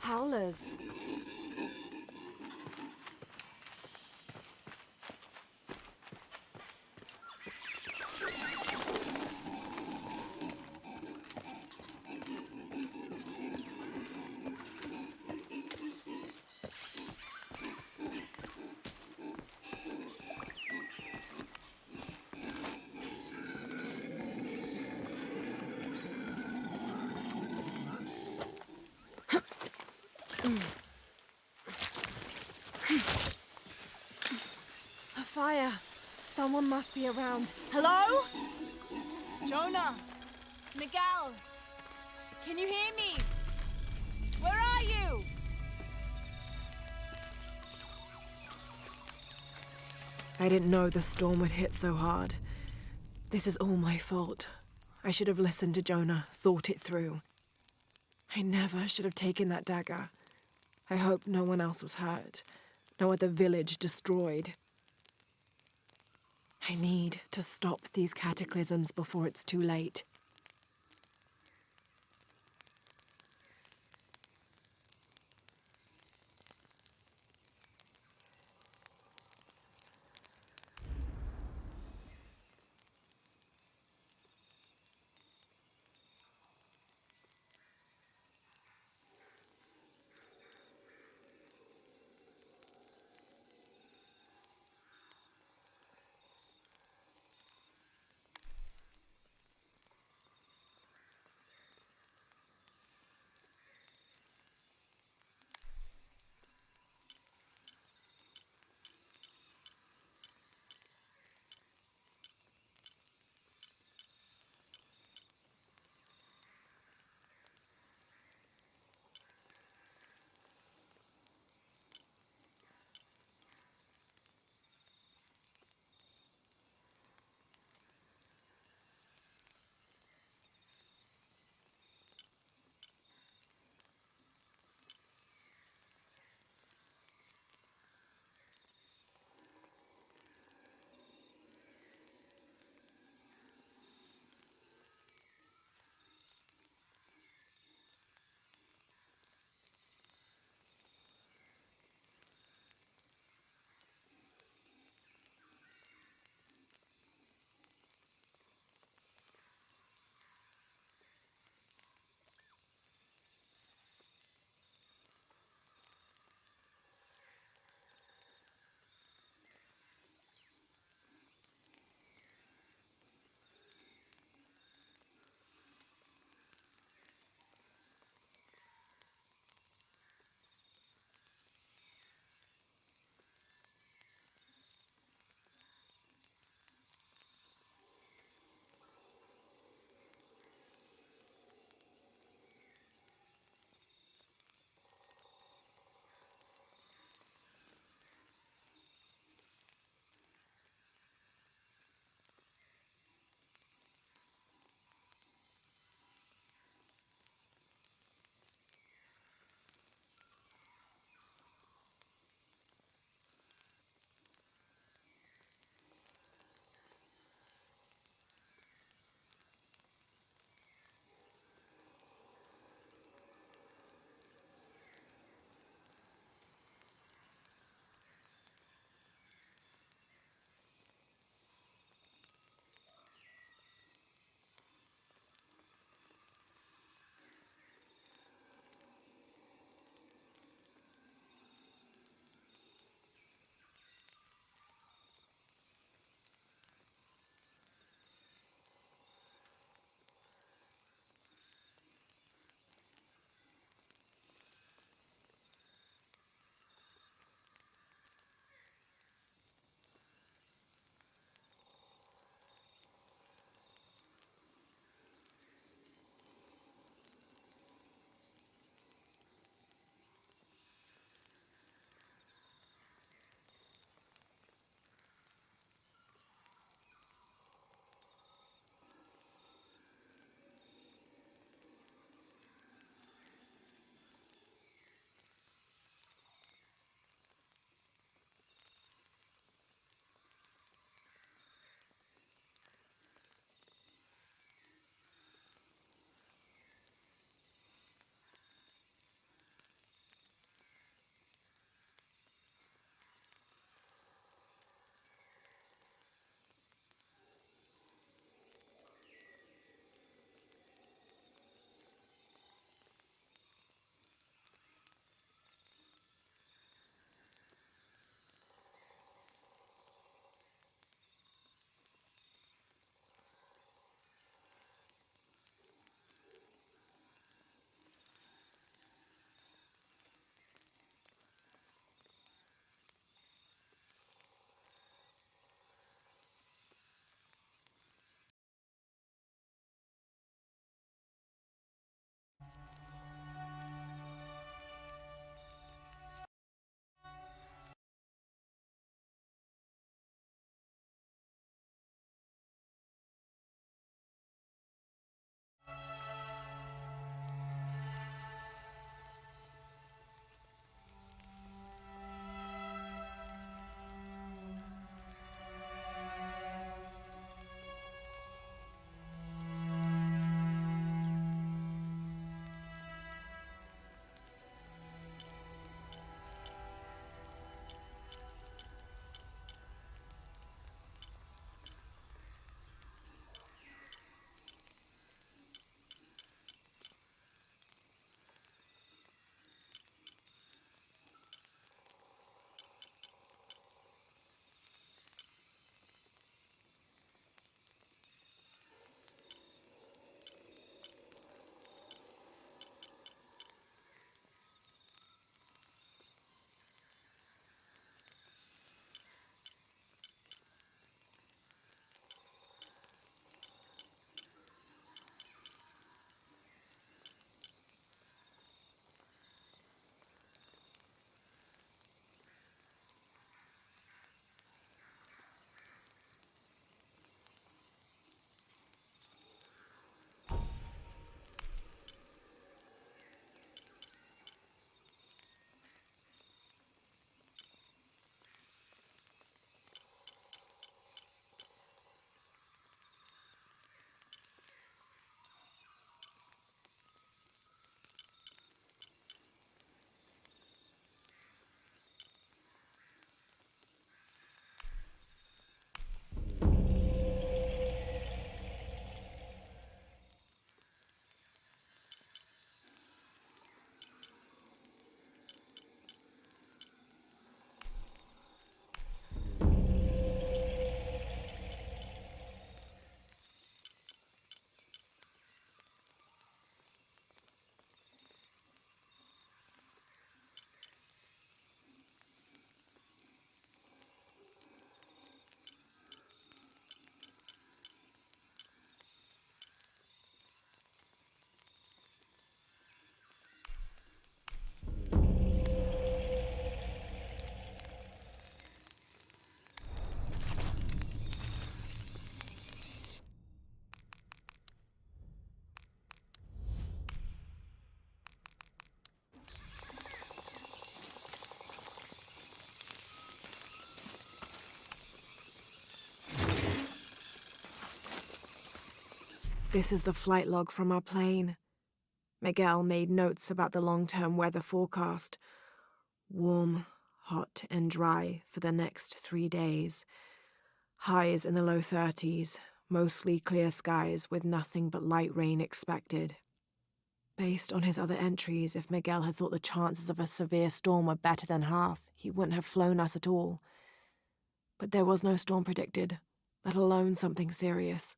Howlers. A fire. Someone must be around. Hello? Jonah, Miguel! Can you hear me? Where are you? I didn't know the storm would hit so hard. This is all my fault. I should have listened to Jonah, thought it through. I never should have taken that dagger. I hope no one else was hurt. No other village destroyed. I need to stop these cataclysms before it's too late. This is the flight log from our plane. Miguel made notes about the long-term weather forecast. Warm, hot, and dry for the next 3 days. Highs in the low 30s, mostly clear skies with nothing but light rain expected. Based on his other entries, if Miguel had thought the chances of a severe storm were better than half, he wouldn't have flown us at all. But there was no storm predicted, let alone something serious.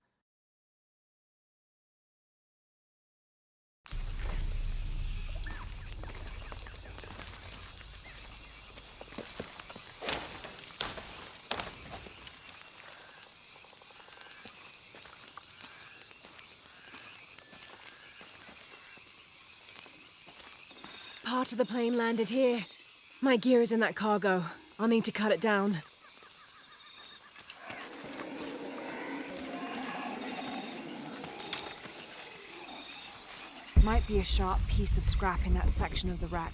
Part of the plane landed here. My gear is in that cargo. I'll need to cut it down. Might be a sharp piece of scrap in that section of the wreck.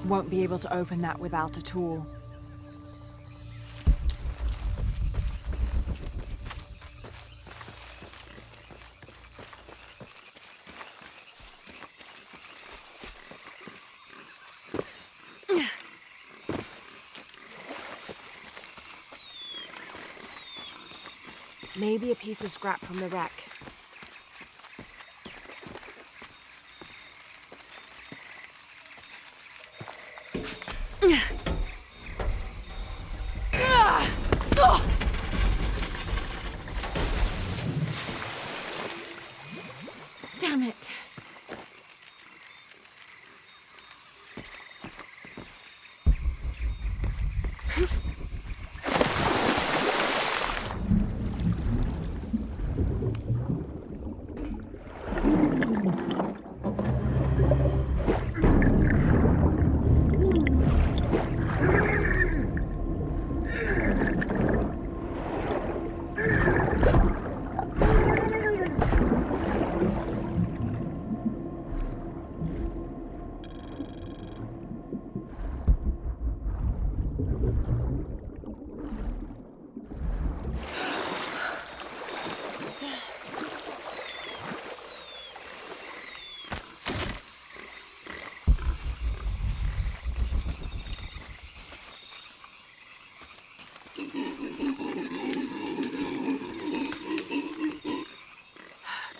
Won't be able to open that without a tool. Maybe a piece of scrap from the wreck. Damn it.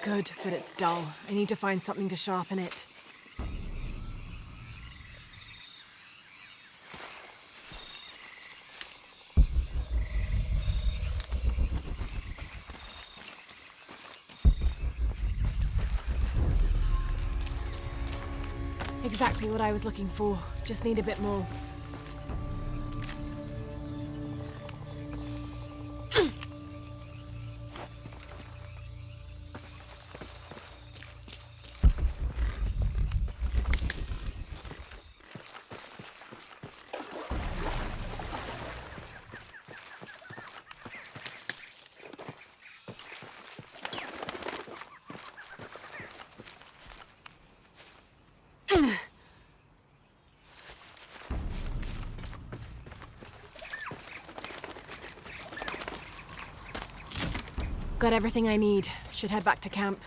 Good, but it's dull. I need to find something to sharpen it. Exactly what I was looking for. Just need a bit more. Got everything I need. Should head back to camp.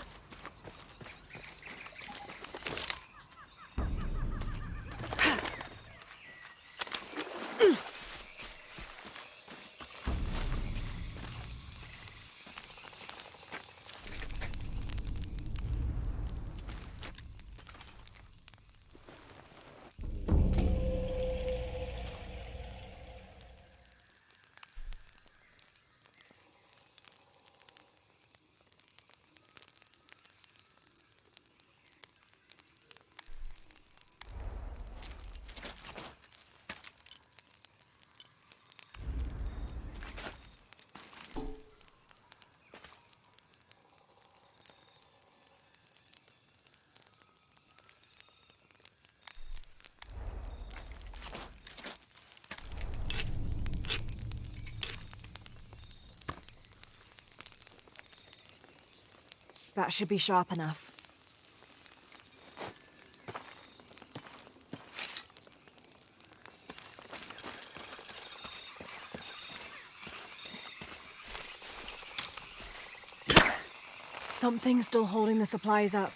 That should be sharp enough. Something's still holding the supplies up.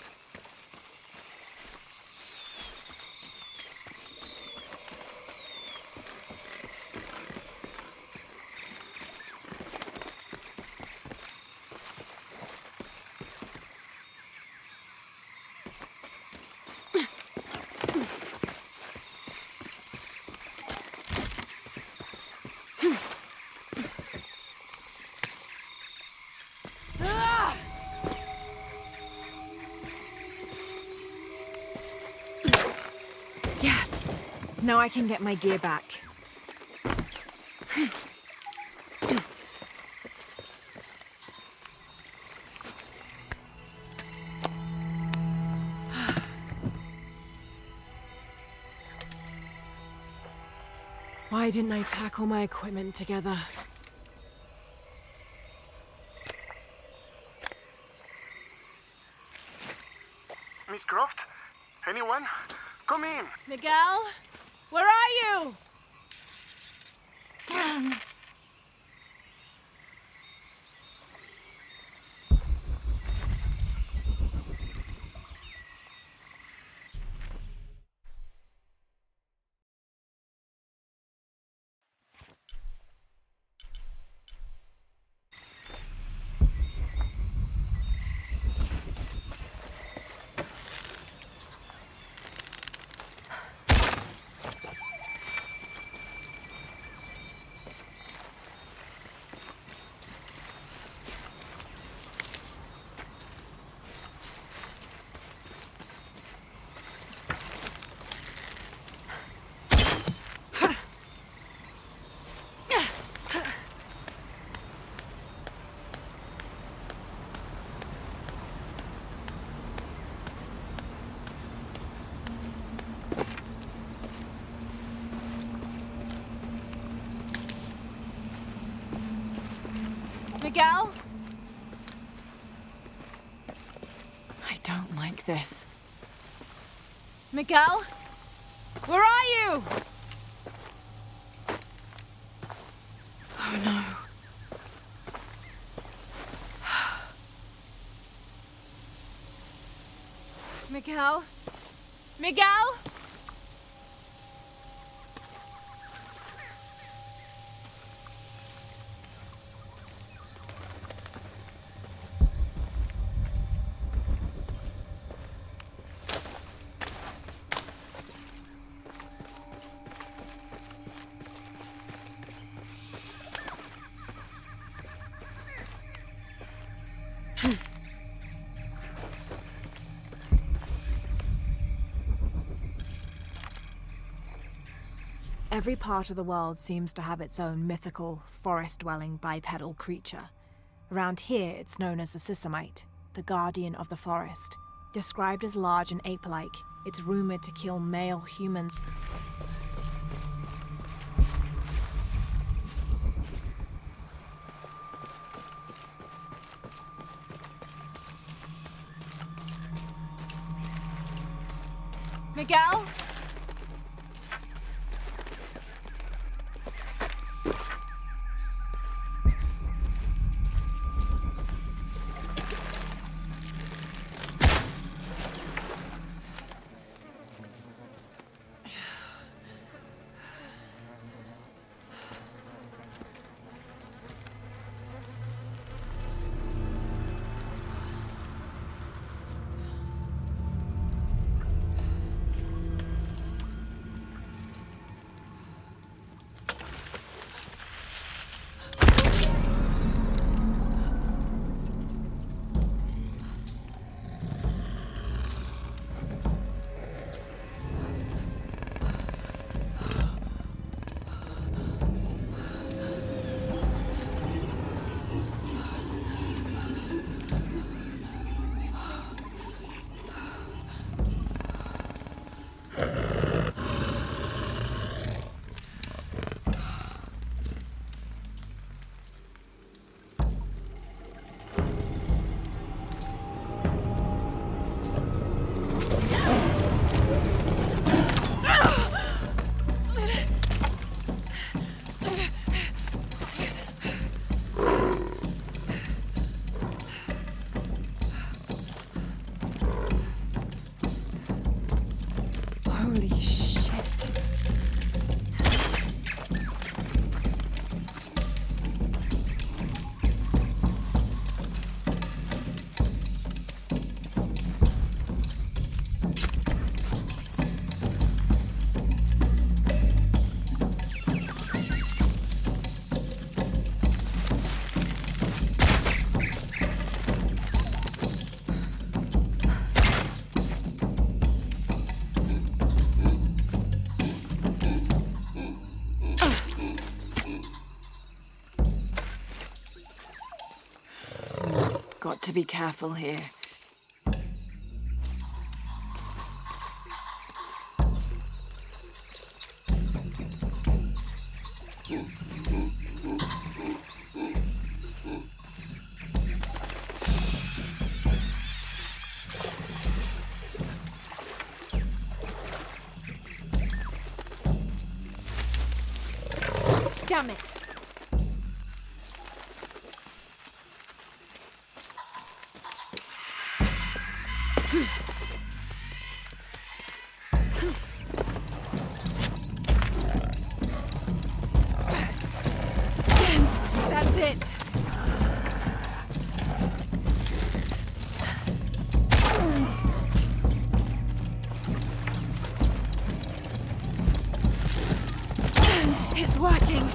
Yes! Now I can get my gear back. Why didn't I pack all my equipment together? Miss Croft? Anyone? Come in. Miguel? Where are you? Damn. Miguel? I don't like this. Miguel? Where are you? Oh no. Miguel? Miguel? Every part of the world seems to have its own mythical, forest-dwelling bipedal creature. Around here, it's known as the Sisamite, the guardian of the forest. Described as large and ape-like, it's rumored to kill male humans. Miguel? Holy shit. Got to be careful here. Damn it! It's working!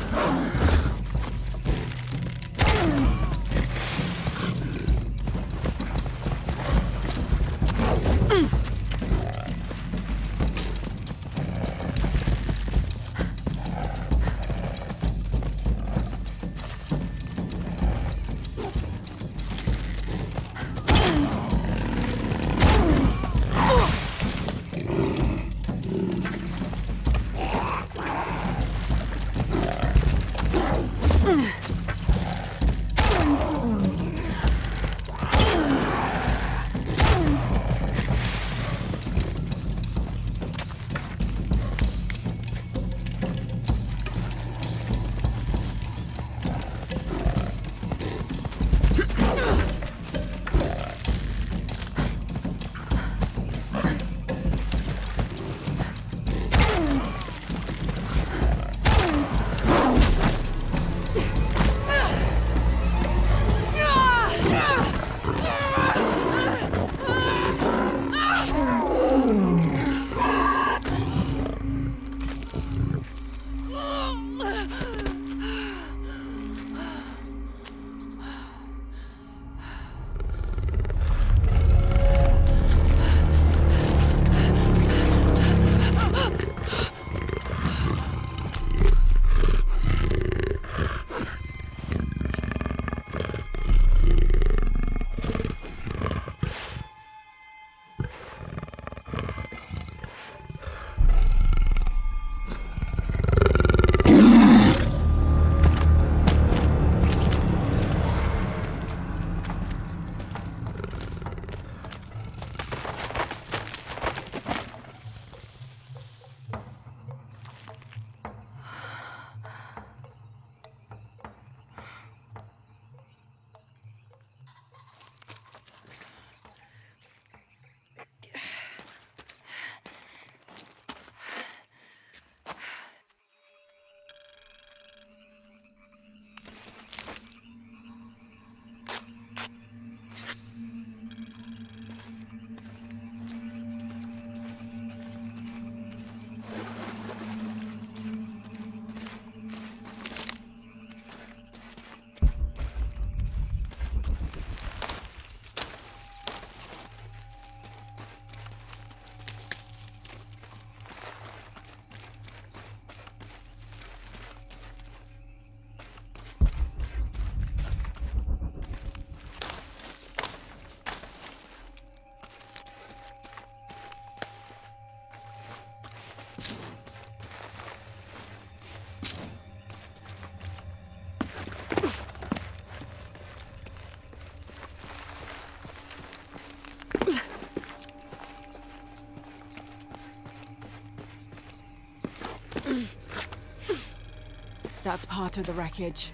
That's part of the wreckage.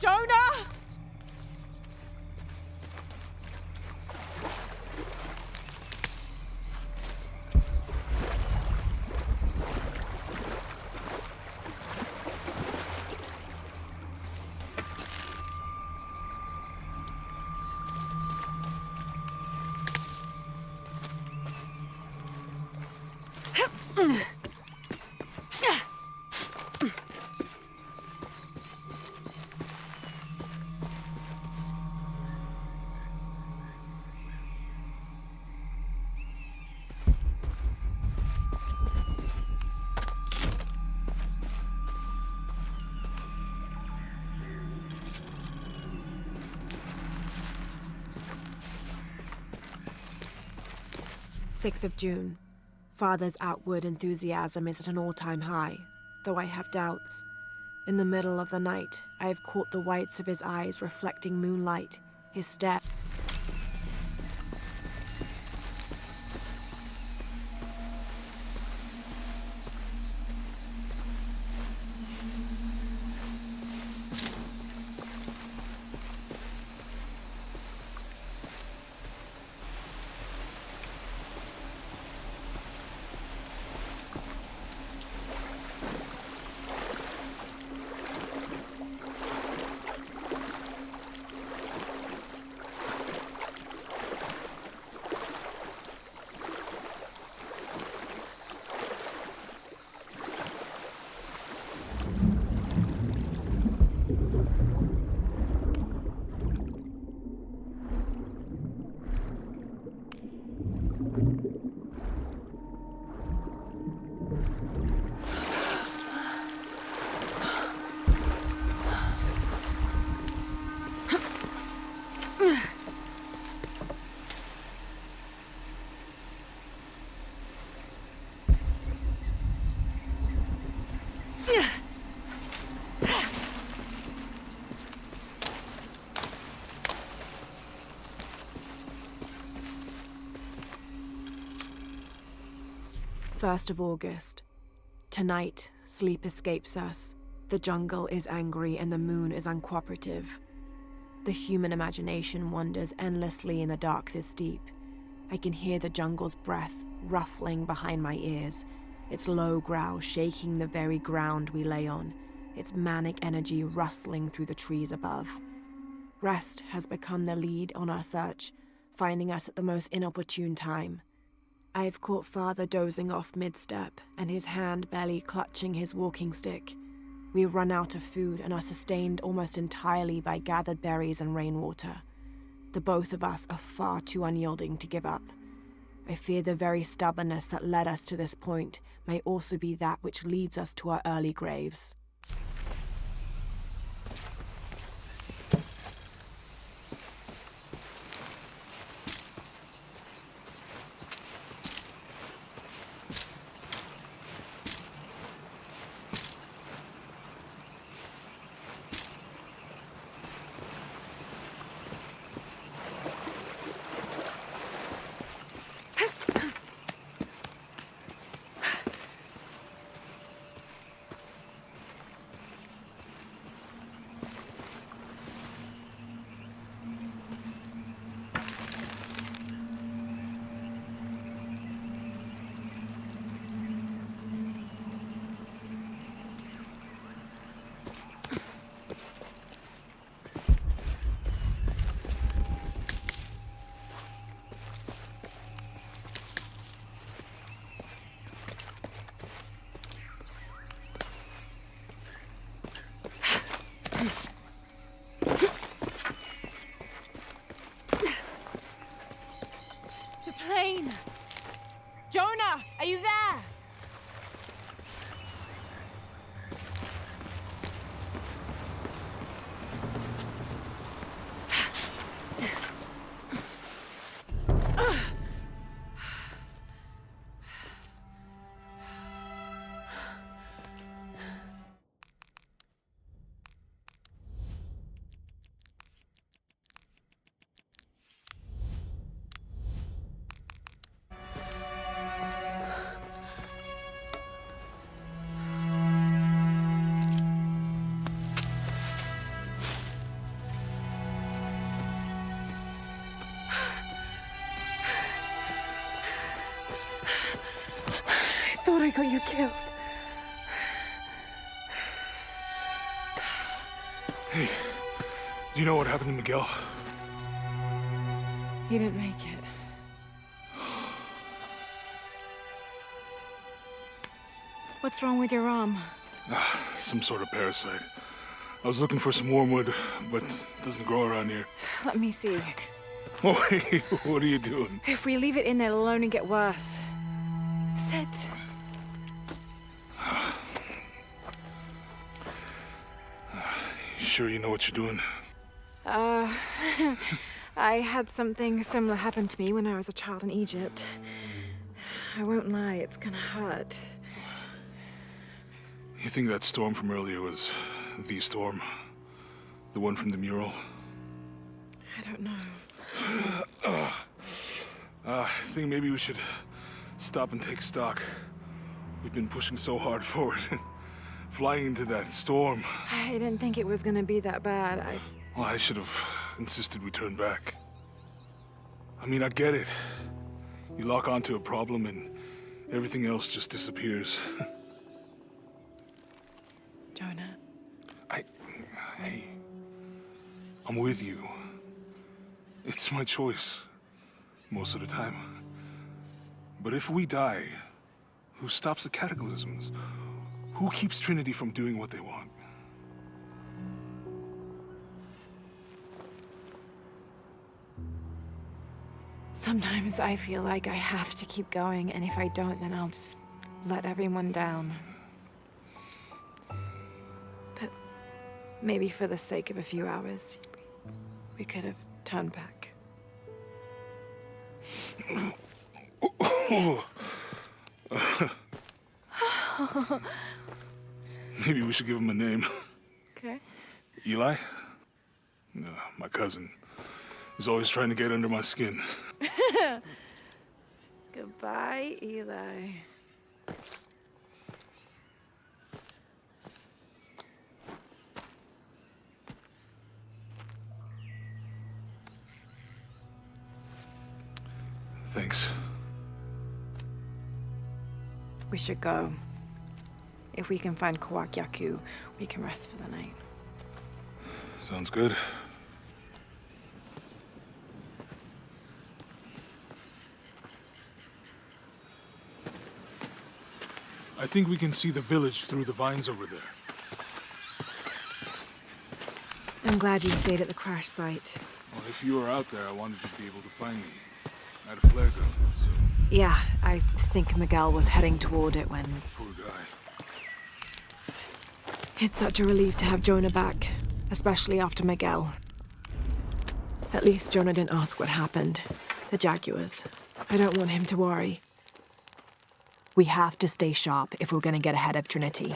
Jonah! Sixth of June. Father's outward enthusiasm is at an all-time high, though I have doubts. In the middle of the night, I have caught the whites of his eyes reflecting moonlight, his stare. First of August. Tonight, sleep escapes us. The jungle is angry and the moon is uncooperative. The human imagination wanders endlessly in the dark this deep. I can hear the jungle's breath ruffling behind my ears, its low growl shaking the very ground we lay on, its manic energy rustling through the trees above. Rest has become the lead on our search, finding us at the most inopportune time. I have caught Father dozing off mid-step, and his hand barely clutching his walking stick. We run out of food and are sustained almost entirely by gathered berries and rainwater. The both of us are far too unyielding to give up. I fear the very stubbornness that led us to this point may also be that which leads us to our early graves. got you killed. Hey, do you know what happened to Miguel? He didn't make it. What's wrong with your arm? Some sort of parasite. I was looking for some wormwood, but it doesn't grow around here. Let me see. Oh, hey, what are you doing? If we leave it in there, it'll only get worse. Sit. You sure you know what you're doing? I had something similar happen to me when I was a child in Egypt. I won't lie, it's gonna hurt. You think that storm from earlier was the storm? The one from the mural? I don't know. I think maybe we should stop and take stock. We've been pushing so hard forward. Flying into that storm. I didn't think it was gonna be that bad. Well, I should have insisted we turn back. I mean, I get it. You lock onto a problem and everything else just disappears. Jonah. Hey, I'm with you. It's my choice, most of the time. But if we die, who stops the cataclysms? Who keeps Trinity from doing what they want? Sometimes I feel like I have to keep going, and if I don't, then I'll just let everyone down. But maybe for the sake of a few hours, we could have turned back. Maybe we should give him a name. Okay. Eli? My cousin. He's always trying to get under my skin. Goodbye, Eli. Thanks. We should go. If we can find Kawak Yaku, we can rest for the night. Sounds good. I think we can see the village through the vines over there. I'm glad you stayed at the crash site. Well, if you were out there, I wanted you to be able to find me. I had a flare gun, so... Yeah, I think Miguel was heading toward it when... Poor guy. It's such a relief to have Jonah back, especially after Miguel. At least Jonah didn't ask what happened. The Jaguars. I don't want him to worry. We have to stay sharp if we're gonna get ahead of Trinity.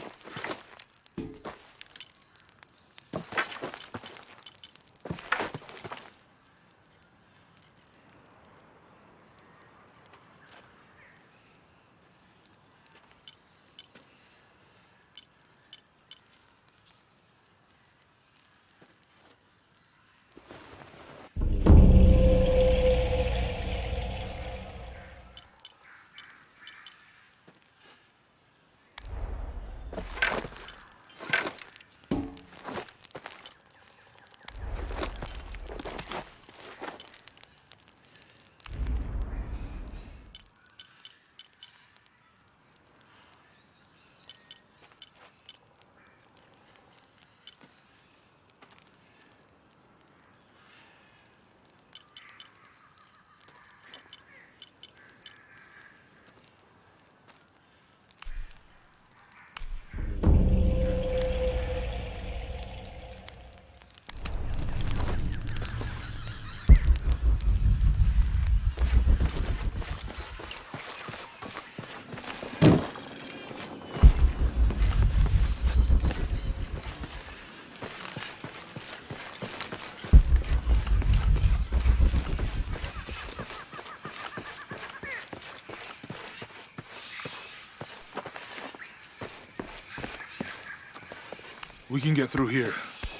We can get through here.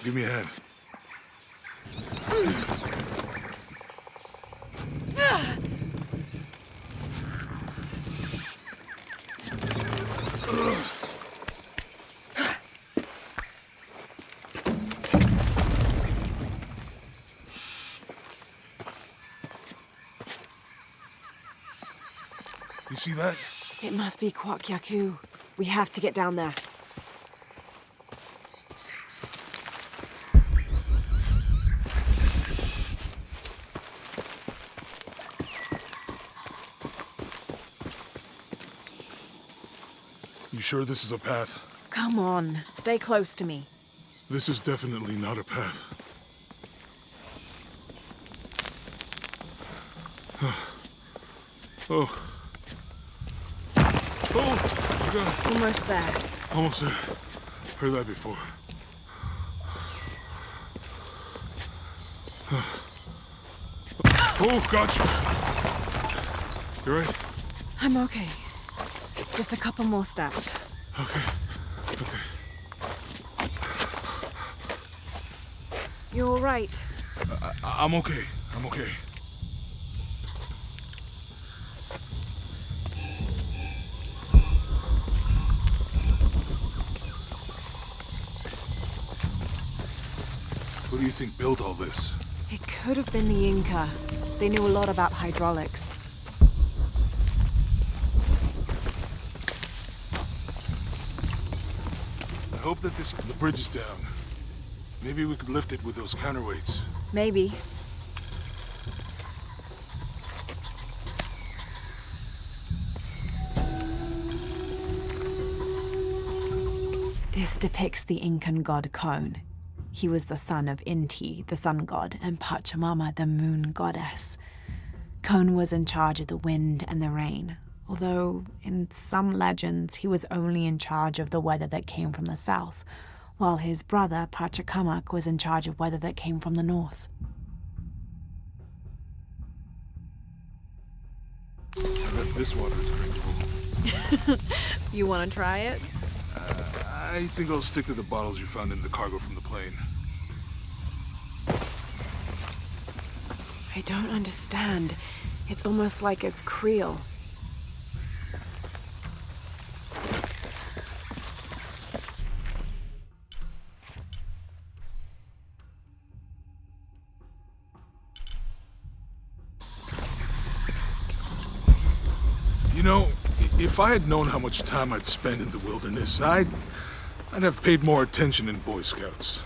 Give me a hand. You see that? It must be Kwak Yaku. We have to get down there. You sure this is a path? Come on, stay close to me. This is definitely not a path. Oh. Oh, my God. Almost there. Almost there. Heard that before. Oh, gotcha. You right? I'm okay. Just a couple more steps. Okay. You're all right. I'm okay. I'm okay. Who do you think built all this? It could have been the Inca. They knew a lot about hydraulics. I hope that the bridge is down. Maybe we could lift it with those counterweights. Maybe. This depicts the Incan god Kon. He was the son of Inti, the sun god, and Pachamama, the moon goddess. Kon was in charge of the wind and the rain, although in some legends he was only in charge of the weather that came from the south, while his brother Pachacamac was in charge of weather that came from the north. I bet this water is drinkable. You want to try it? I think I'll stick to the bottles you found in the cargo from the plane. I don't understand. It's almost like a creel. You know, if I had known how much time I'd spend in the wilderness, I'd have paid more attention in Boy Scouts.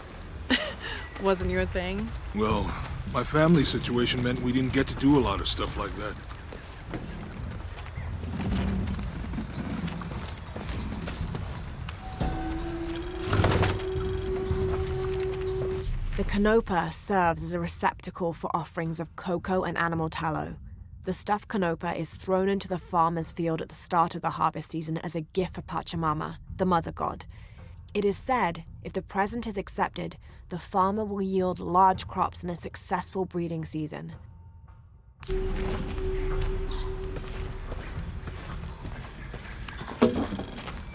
Wasn't your thing? Well, my family situation meant we didn't get to do a lot of stuff like that. The canopa serves as a receptacle for offerings of cocoa and animal tallow. The stuffed canopa is thrown into the farmer's field at the start of the harvest season as a gift for Pachamama, the mother god. It is said, if the present is accepted, the farmer will yield large crops in a successful breeding season.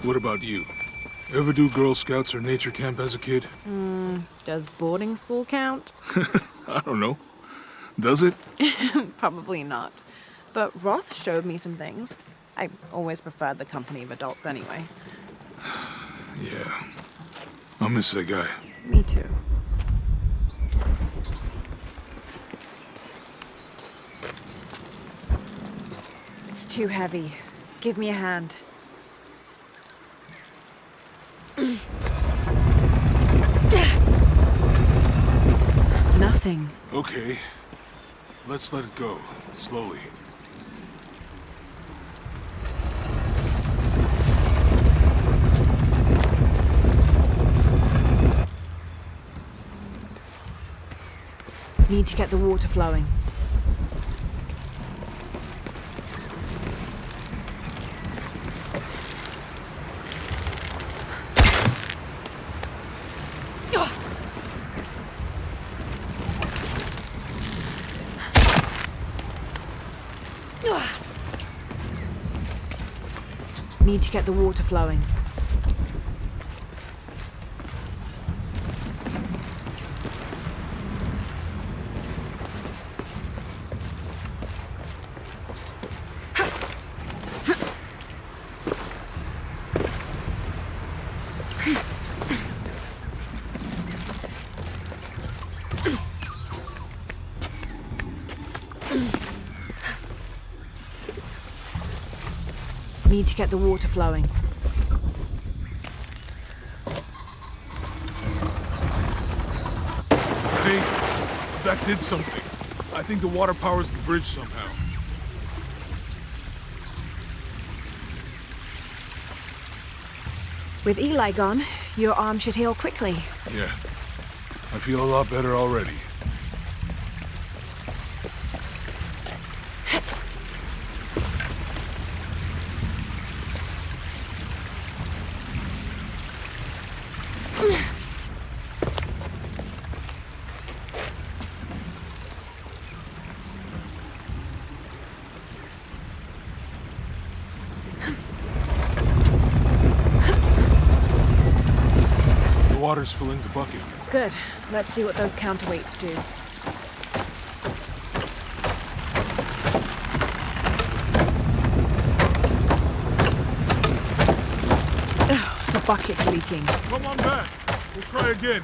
What about you? Ever do Girl Scouts or nature camp as a kid? Does boarding school count? I don't know. Does it? Probably not. But Roth showed me some things. I always preferred the company of adults anyway. Yeah. I'll miss that guy. Me too. It's too heavy. Give me a hand. Nothing. Okay. Let's let it go. Slowly. Need to get the water flowing. Need to get the water flowing. Need to get the water flowing. Hey, that did something. I think the water powers the bridge somehow. With Eli gone, your arm should heal quickly. Yeah. I feel a lot better already. The water's filling the bucket. Good. Let's see what those counterweights do. Ugh, the bucket's leaking. Come on back. We'll try again.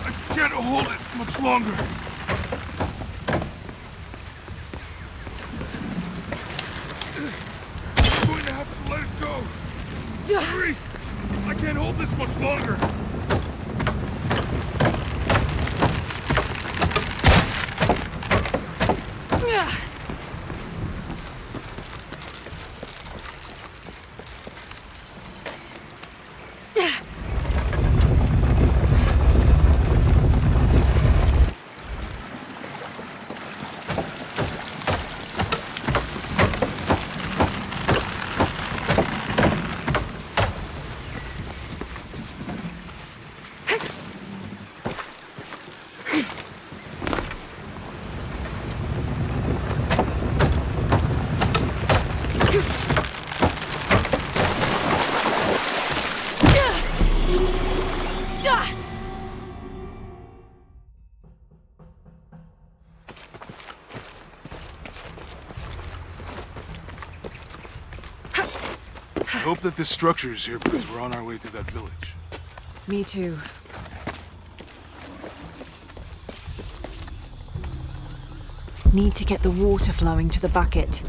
I can't hold it much longer. I'm going to have to let it go. Hurry! I can't hold this much longer. I hope that this structure is here because we're on our way to that village. Me too. Need to get the water flowing to the bucket.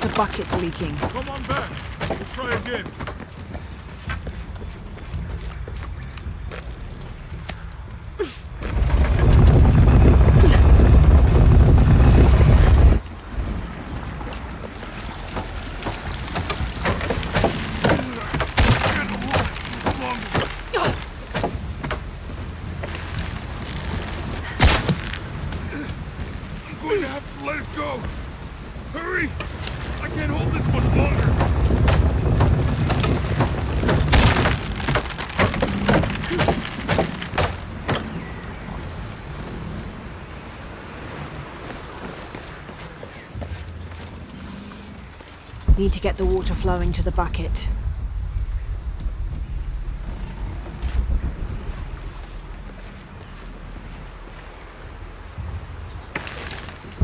The bucket's leaking. Come on back. We'll try again. I'm going to have to let it go. Hurry! I can't hold this much longer. Need to get the water flowing to the bucket.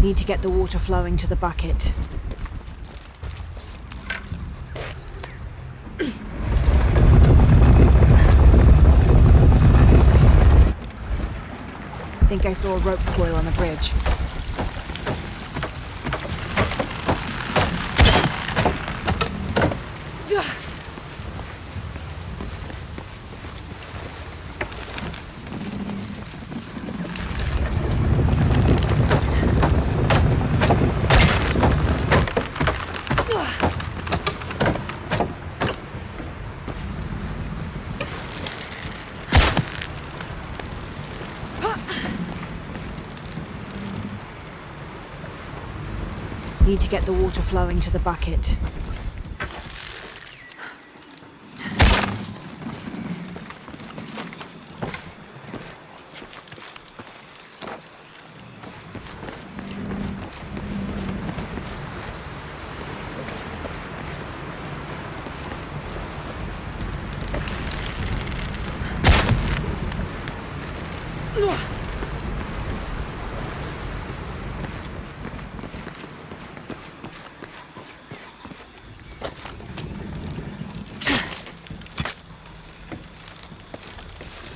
Need to get the water flowing to the bucket. Think I saw a rope coil on the bridge. Need to get the water flowing to the bucket.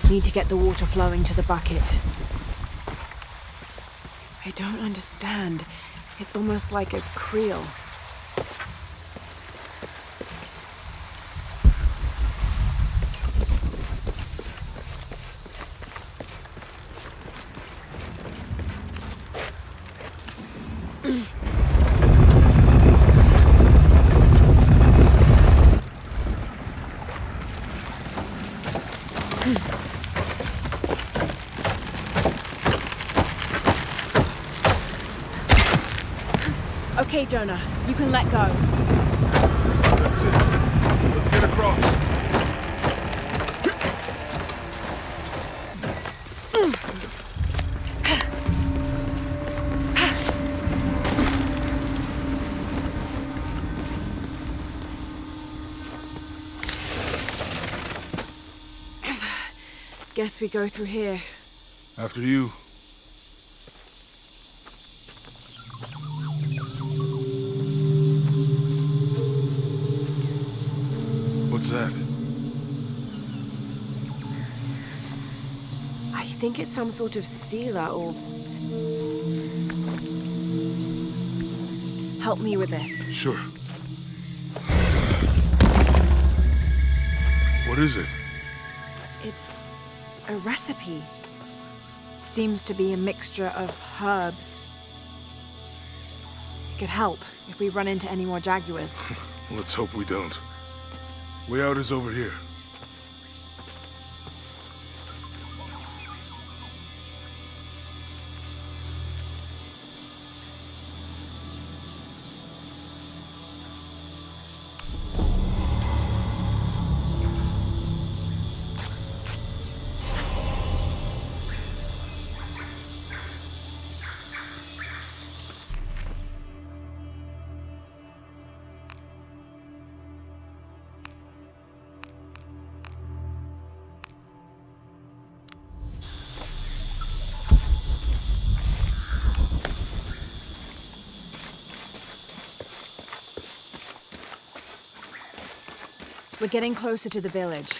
Need to get the water flowing to the bucket. I don't understand. It's almost like a creel. Okay, Jonah, you can let go. That's it. Let's get across. Guess we go through here. After you. What's that? I think it's some sort of sealer or... Help me with this. Sure. What is it? It's a recipe. Seems to be a mixture of herbs. It could help if we run into any more jaguars. Let's hope we don't. Way out is over here. We're getting closer to the village.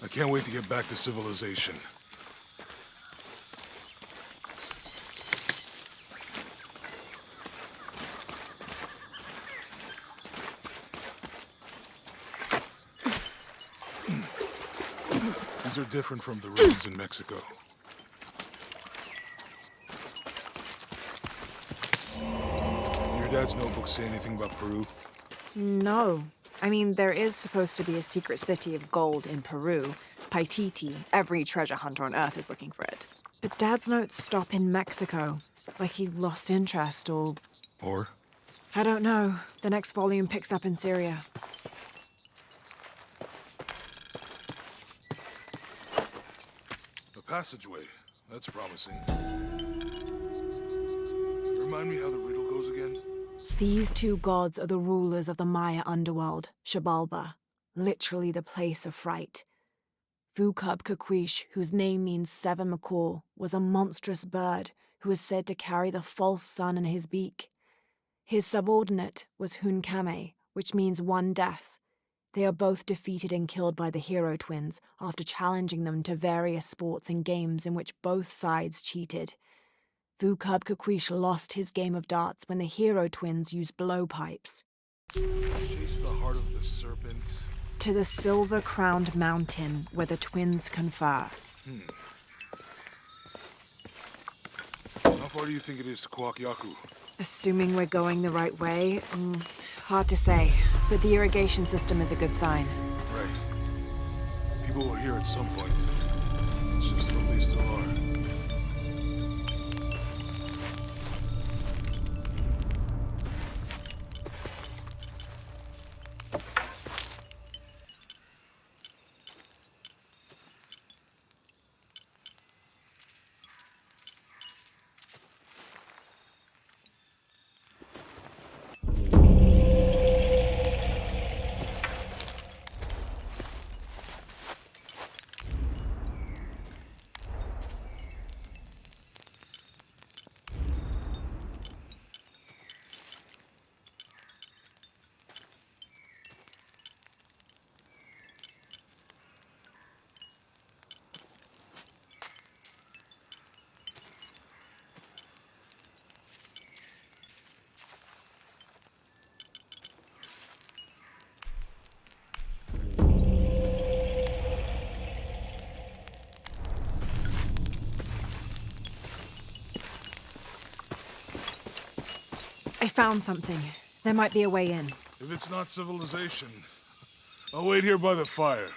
I can't wait to get back to civilization. These are different from the roads in Mexico. Your dad's notebooks say anything about Peru? No. I mean, there is supposed to be a secret city of gold in Peru. Paititi. Every treasure hunter on Earth is looking for it. But Dad's notes stop in Mexico. Like he lost interest or... Or? I don't know. The next volume picks up in Syria. A passageway. That's promising. Remind me how the riddle goes again? These two gods are the rulers of the Maya underworld, Xibalba, literally the place of fright. Vucubquesquish, whose name means seven macaw, was a monstrous bird who is said to carry the false sun in his beak. His subordinate was Hunkame, which means one death. They are both defeated and killed by the hero twins after challenging them to various sports and games in which both sides cheated. Vucubquesquish lost his game of darts when the hero twins used blowpipes. Chase the heart of the serpent. To the silver-crowned mountain where the twins confer. How far do you think it is to Kwakyaku? Assuming we're going the right way, hard to say, but the irrigation system is a good sign. Right. People were here at some point. It's just what they still are. I found something. There might be a way in. If it's not civilization, I'll wait here by the fire.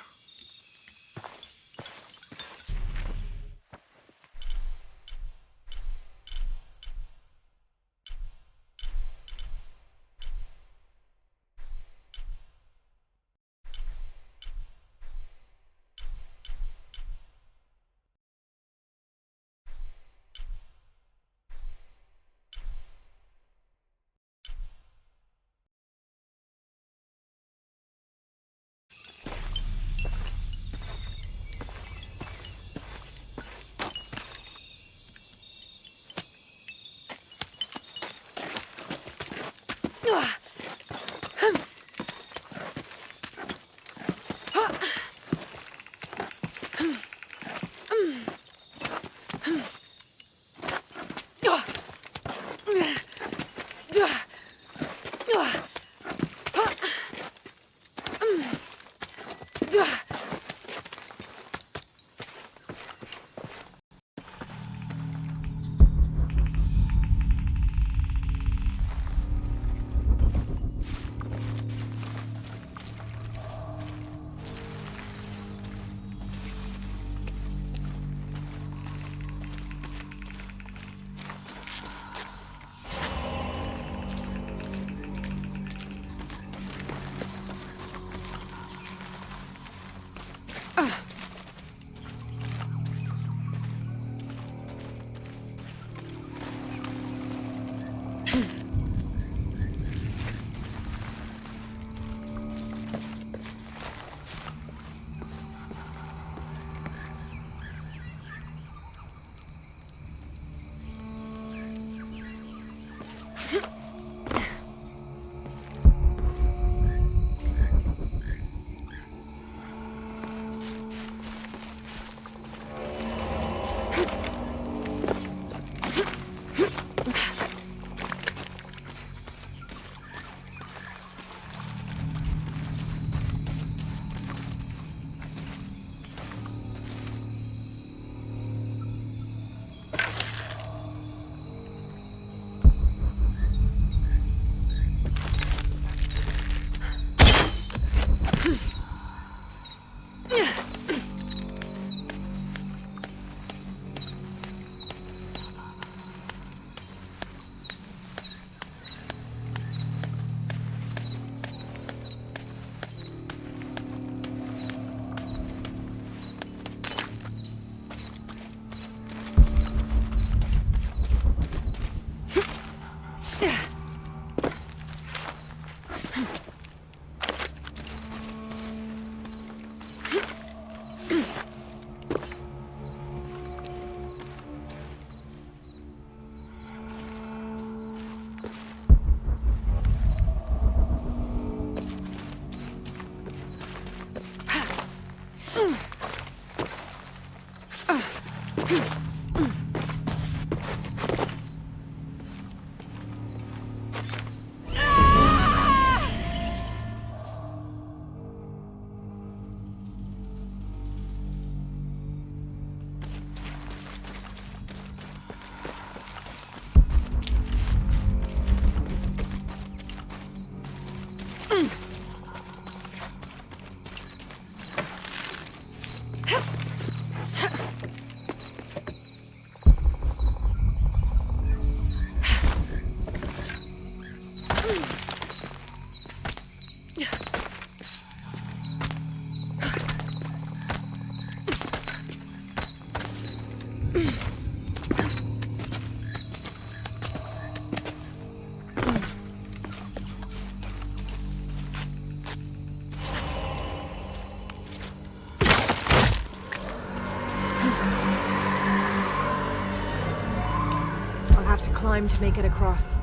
To climb to make it across.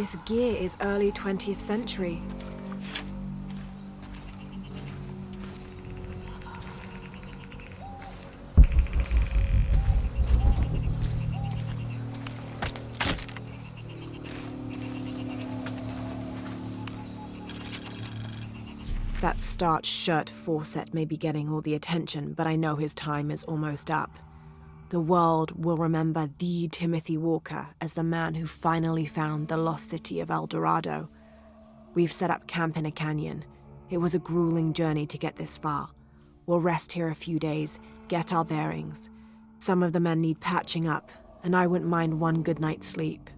This gear is early 20th century. That starched shirt Fawcett may be getting all the attention, but I know his time is almost up. The world will remember the Timothy Walker as the man who finally found the lost city of El Dorado. We've set up camp in a canyon. It was a grueling journey to get this far. We'll rest here a few days, get our bearings. Some of the men need patching up, and I wouldn't mind one good night's sleep.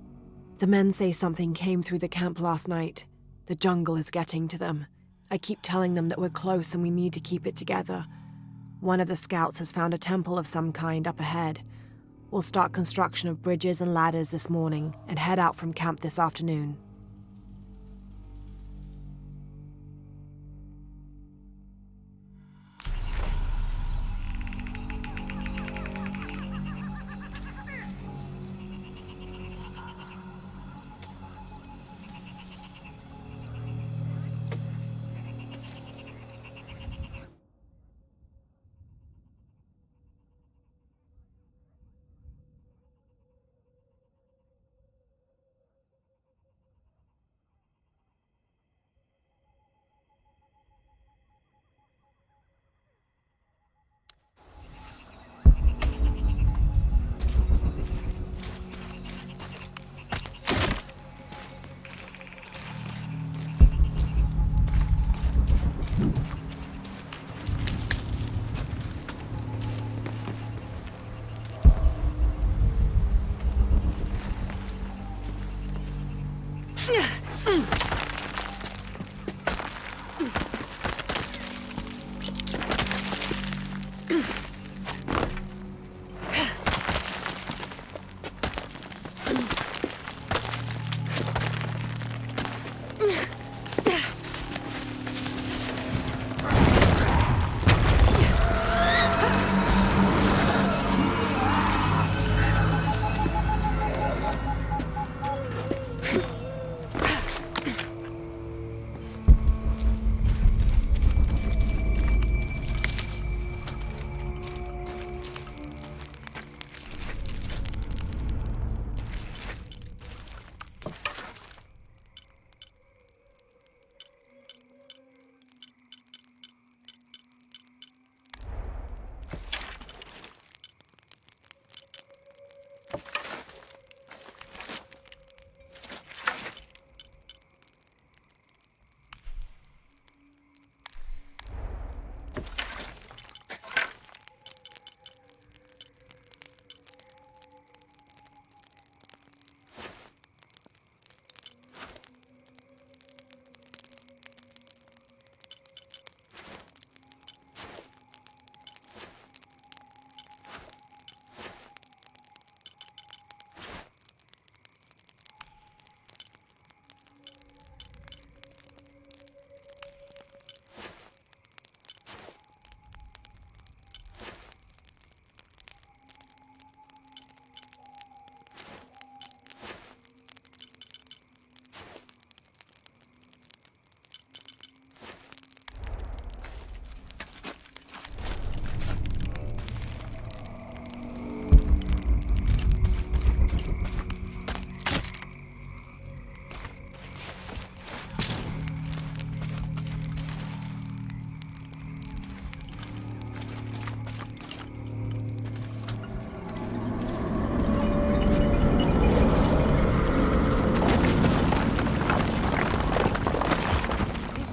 The men say something came through the camp last night. The jungle is getting to them. I keep telling them that we're close and we need to keep it together. One of the scouts has found a temple of some kind up ahead. We'll start construction of bridges and ladders this morning and head out from camp this afternoon.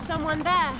Someone there.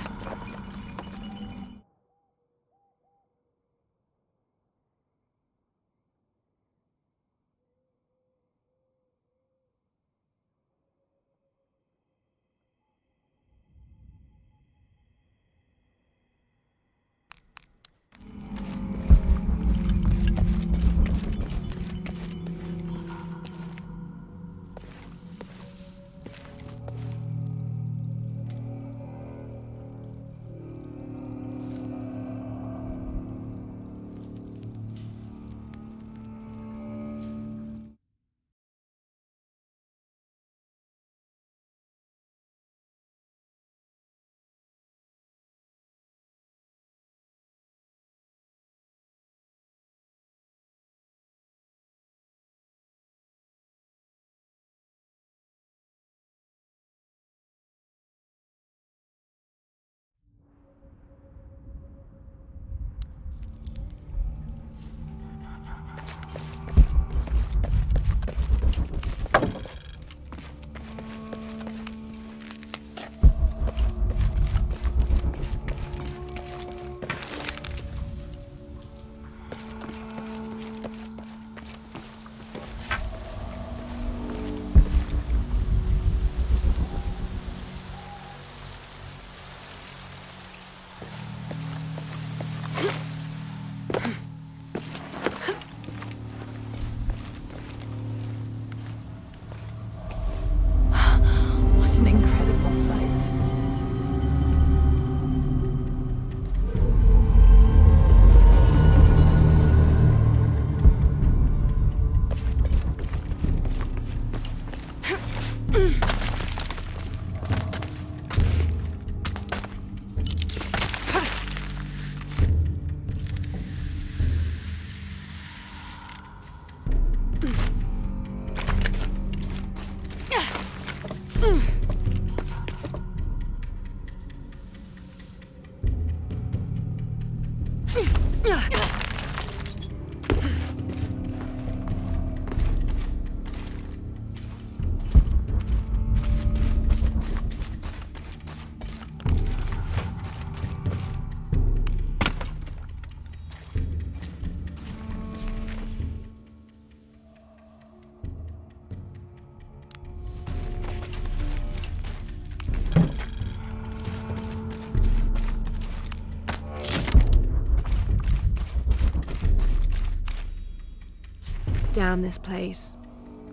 Damn this place.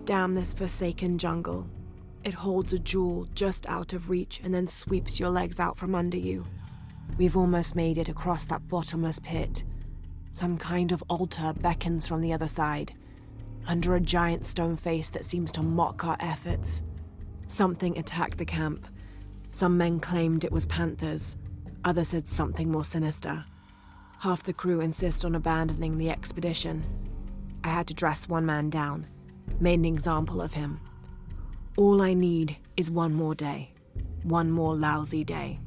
Damn this forsaken jungle. It holds a jewel just out of reach and then sweeps your legs out from under you. We've almost made it across that bottomless pit. Some kind of altar beckons from the other side, under a giant stone face that seems to mock our efforts. Something attacked the camp. Some men claimed it was panthers. Others said something more sinister. Half the crew insist on abandoning the expedition. I had to dress one man down, made an example of him. All I need is one more day. One more lousy day.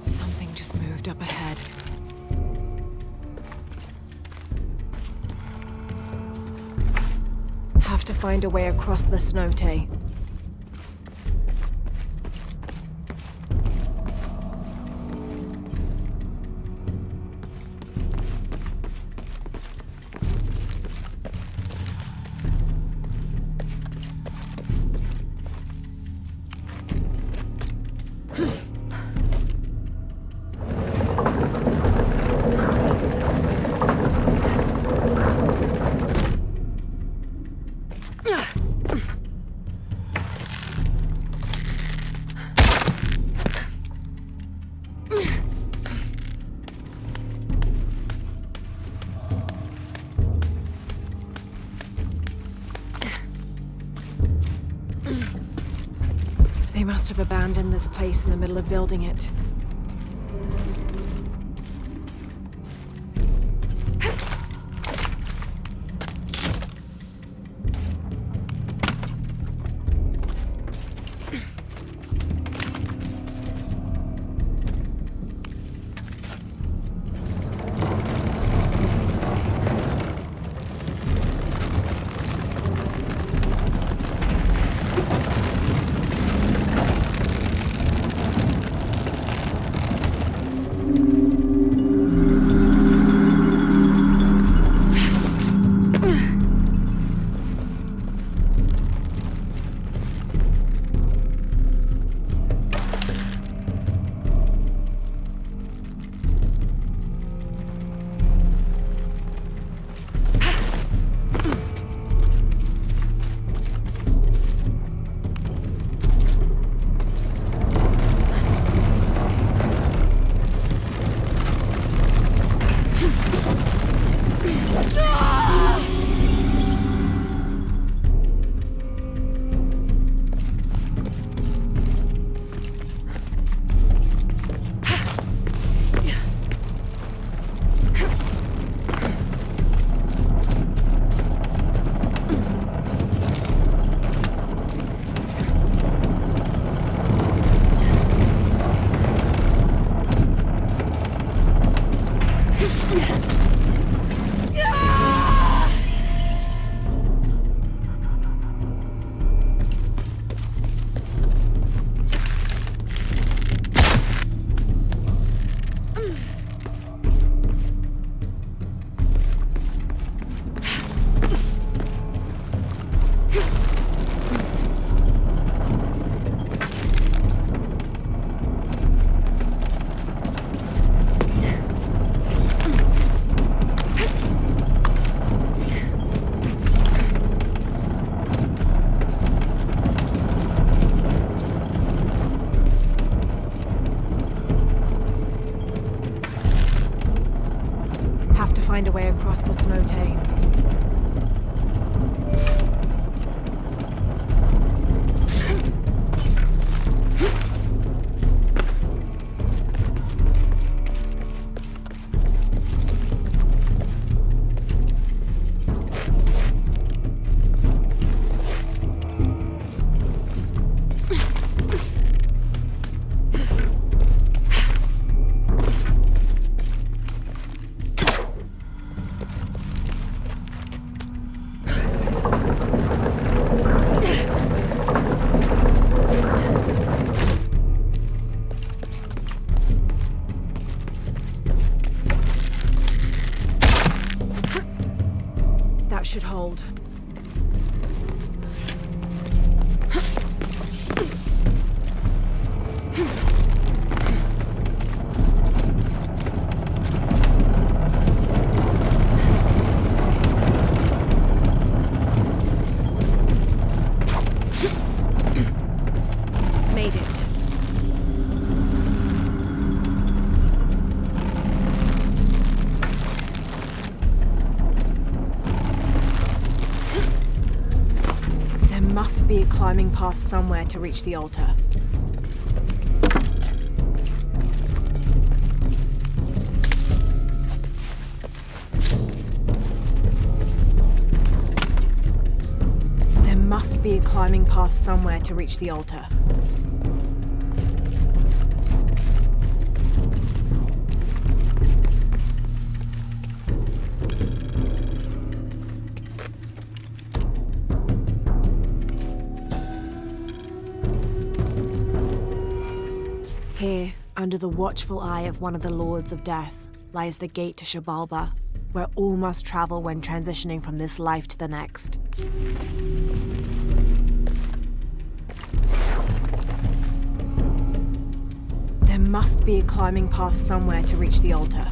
Something just moved up ahead. Have to find a way across the cenote. They must have abandoned this place in the middle of building it. Find a way across the cenote. must be a climbing path somewhere to reach the altar. There must be a climbing path somewhere to reach the altar. Here, under the watchful eye of one of the Lords of Death, lies the gate to Xibalba, where all must travel when transitioning from this life to the next. There must be a climbing path somewhere to reach the altar.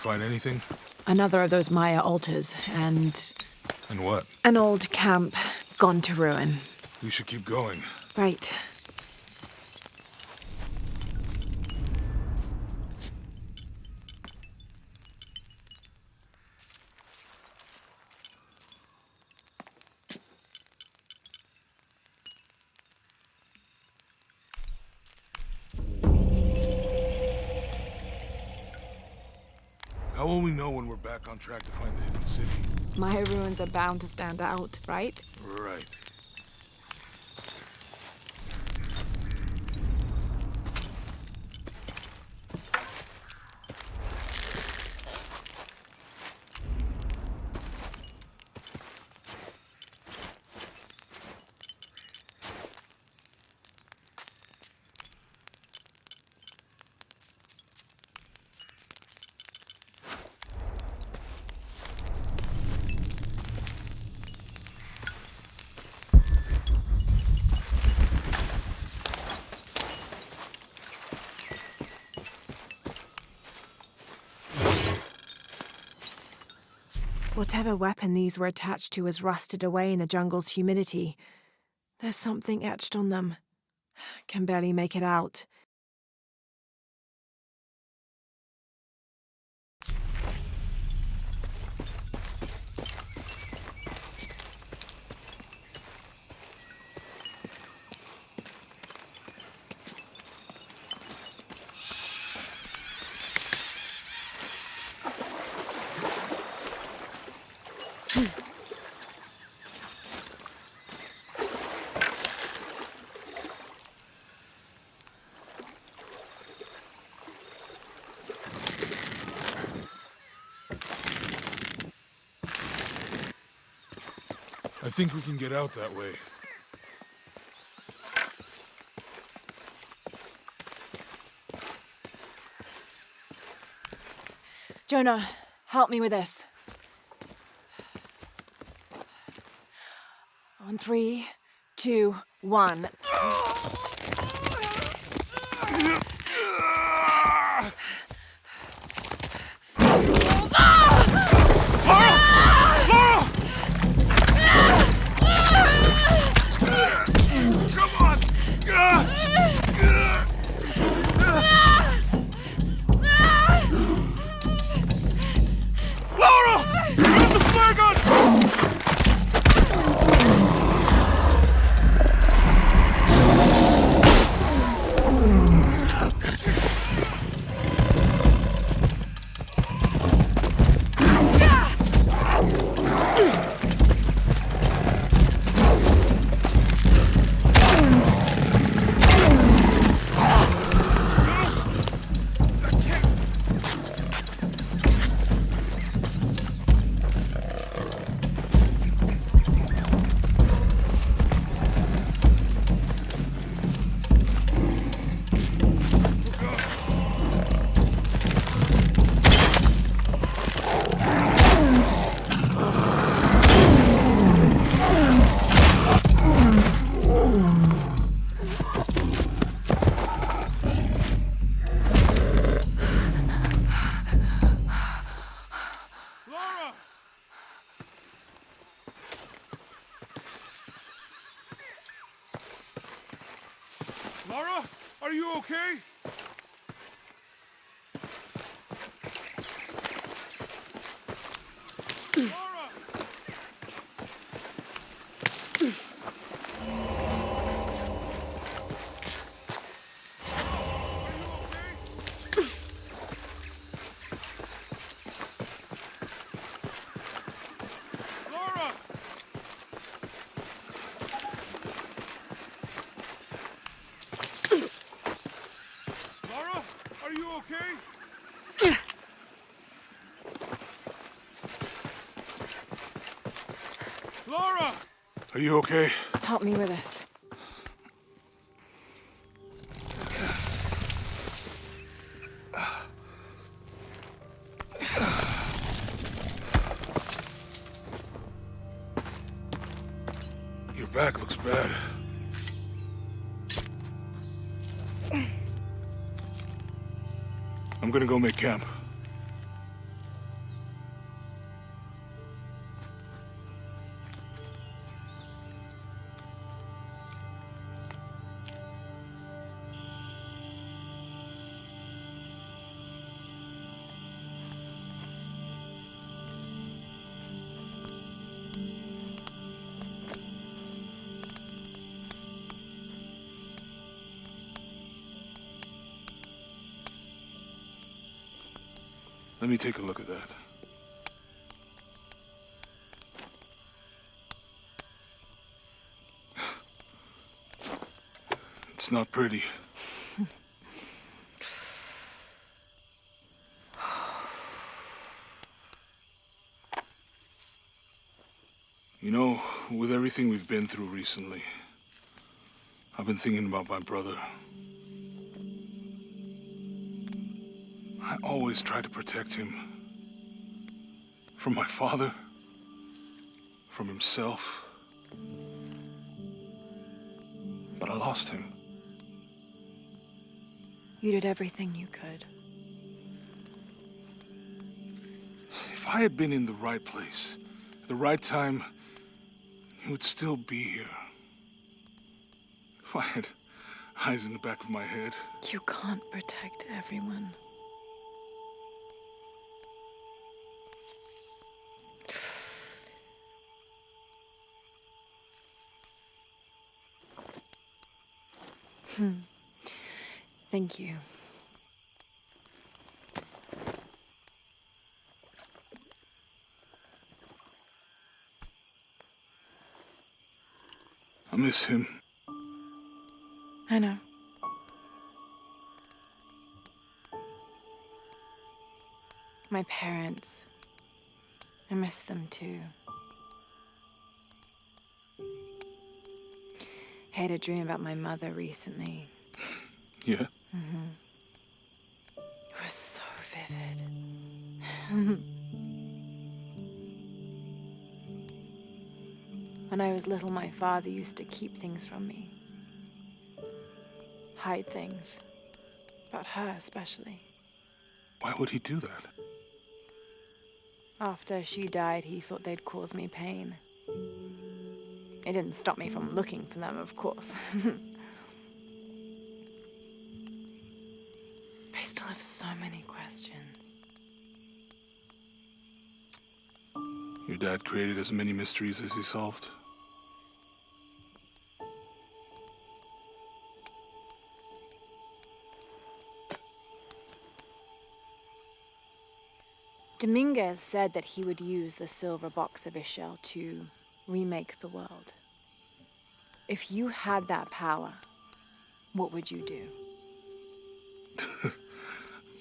Find anything? Another of those Maya altars, and... And what? An old camp, gone to ruin. We should keep going. Right. How will we know when we're back on track to find the hidden city? Maya ruins are bound to stand out, right? Right. Whatever weapon these were attached to has rusted away in the jungle's humidity. There's something etched on them. Can barely make it out. I think we can get out that way. Jonah, help me with this. On 3, 2, 1. Lara, are you okay? Lara! Are you okay? Help me with this. Your back looks bad. I'm gonna go make camp. Let me take a look at that. It's not pretty. You know, with everything we've been through recently, I've been thinking about my brother. I always tried to protect him. From my father. From himself. But I lost him. You did everything you could. If I had been in the right place, at the right time, he would still be here. If I had eyes in the back of my head. You can't protect everyone. Thank you. I miss him. I know. My parents. I miss them too. I had a dream about my mother recently. Yeah? It was so vivid. When I was little, my father used to keep things from me. Hide things. About her, especially. Why would he do that? After she died, he thought they'd cause me pain. It didn't stop me from looking for them, of course. I still have so many questions. Your dad created as many mysteries as he solved. Dominguez said that he would use the silver box of Ixchel to remake the world. If you had that power, what would you do?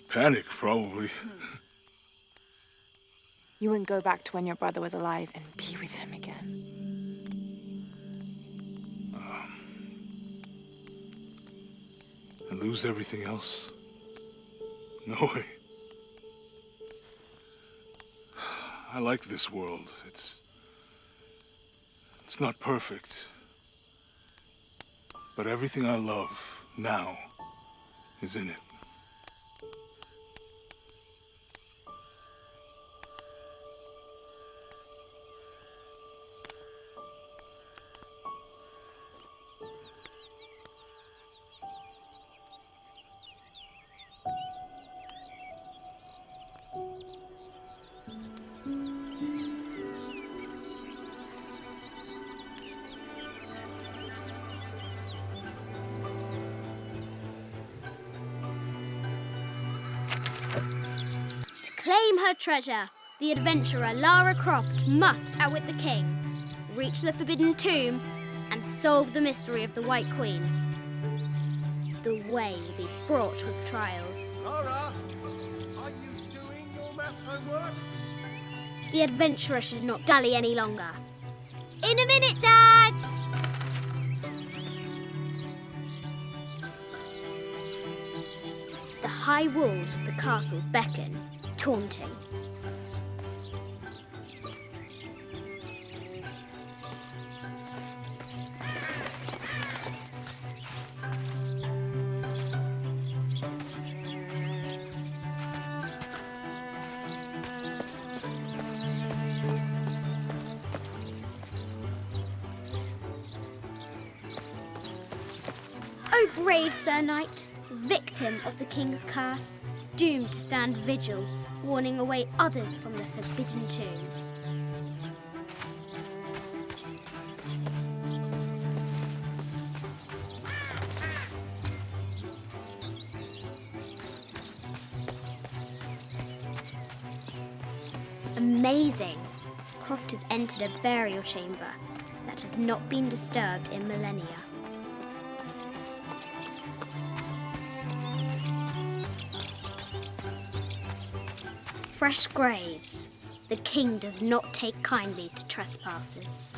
Panic, probably. You wouldn't go back to when your brother was alive and be with him again. And lose everything else? No way. I like this world. It's not perfect. But everything I love now is in it. Claim her treasure. The adventurer Lara Croft must outwit the king, reach the Forbidden Tomb, and solve the mystery of the White Queen. The way will be fraught with trials. Lara, are you doing your maths homework? The adventurer should not dally any longer. In a minute, Dad! The high walls of the castle beckon, taunting. O brave Sir Knight, victim of the king's curse, doomed to stand vigil, warning away others from the Forbidden Tomb. Amazing! Croft has entered a burial chamber that has not been disturbed in millennia. Fresh graves. The king does not take kindly to trespassers.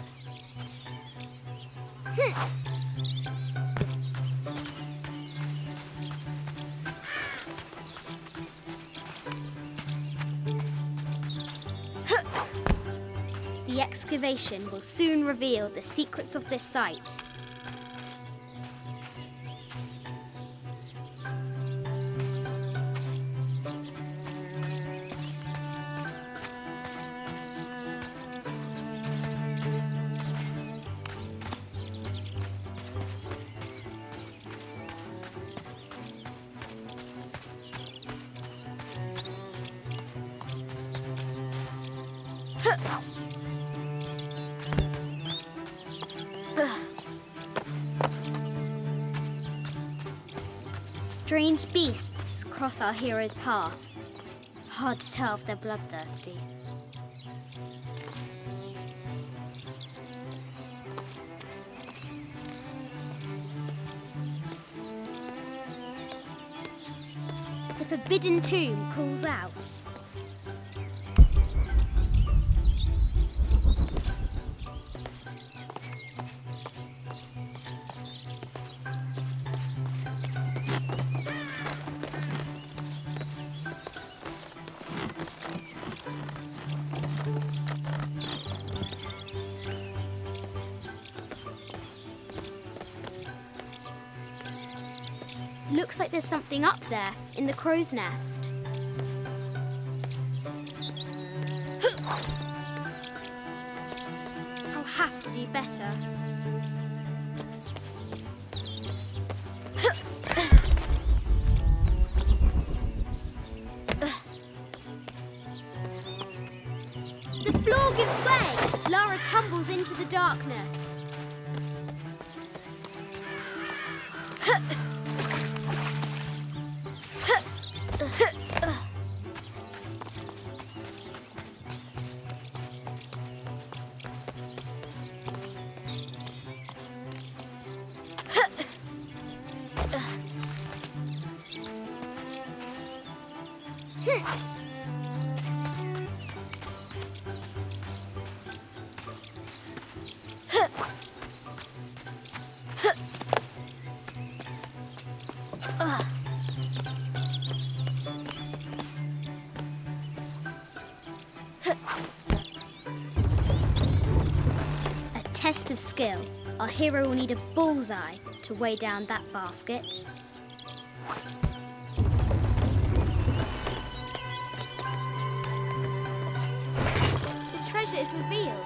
The excavation will soon reveal the secrets of this site. Strange beasts cross our hero's path. Hard to tell if they're bloodthirsty. The Forbidden Tomb calls out. Looks like there's something up there in the crow's nest. I'll have to do better. The floor gives way. Lara tumbles into the darkness. A test of skill. Our hero will need a bullseye to weigh down that basket. The treasure is revealed.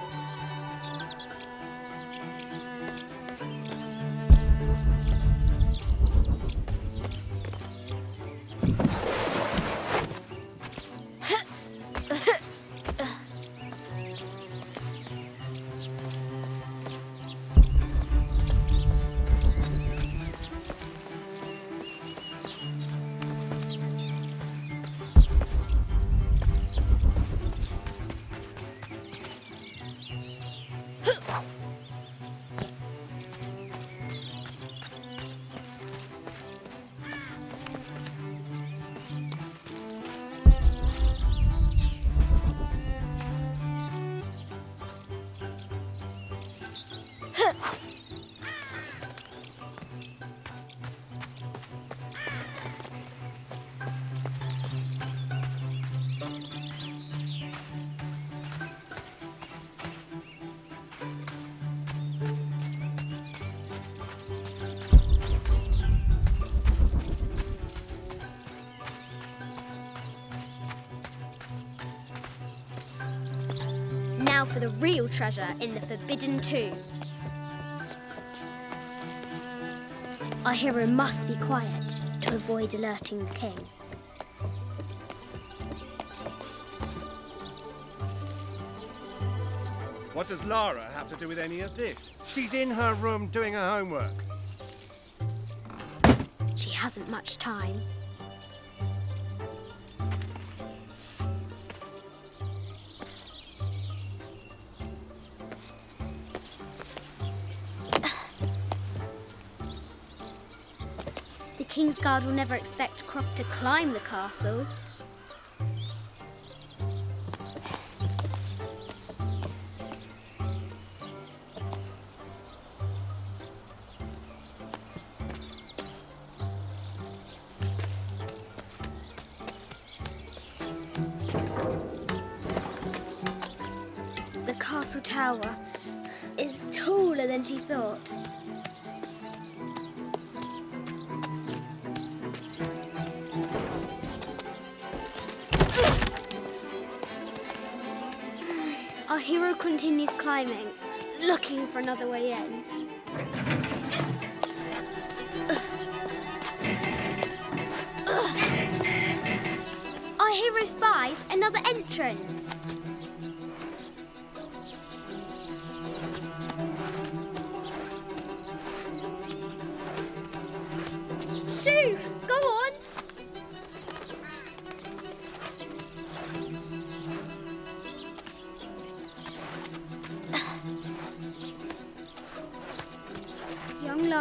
Now for the real treasure in the Forbidden Tomb. Our hero must be quiet to avoid alerting the king. What does Lara have to do with any of this? She's in her room doing her homework. She hasn't much time. The King's Guard will never expect Croft to climb the castle. The castle tower is taller than she thought. Our hero continues climbing, looking for another way in. Our hero spies another entrance.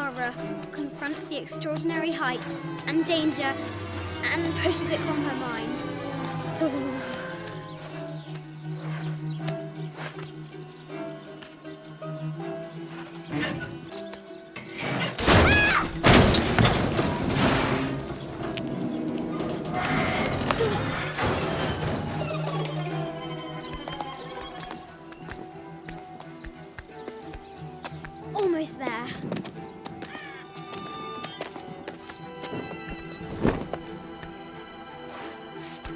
Lara confronts the extraordinary height and danger and pushes it from her mind. Almost there.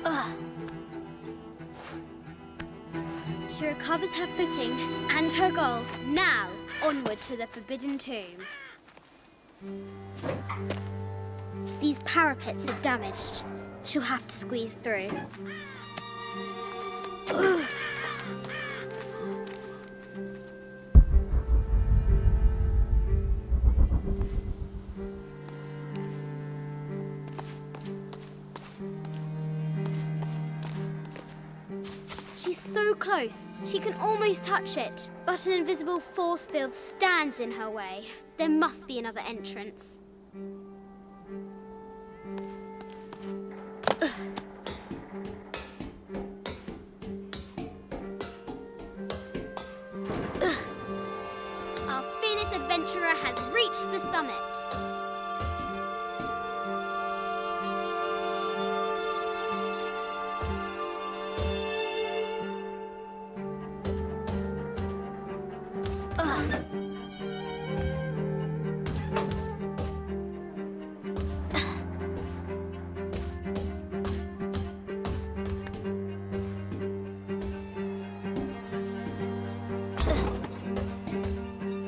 Ugh. She recovers her footing and her goal. Now, onward to the Forbidden Tomb. These parapets are damaged. She'll have to squeeze through. Ugh. She's so close, she can almost touch it. But an invisible force field stands in her way. There must be another entrance. Ugh. Ugh. Our fearless adventurer has reached the summit.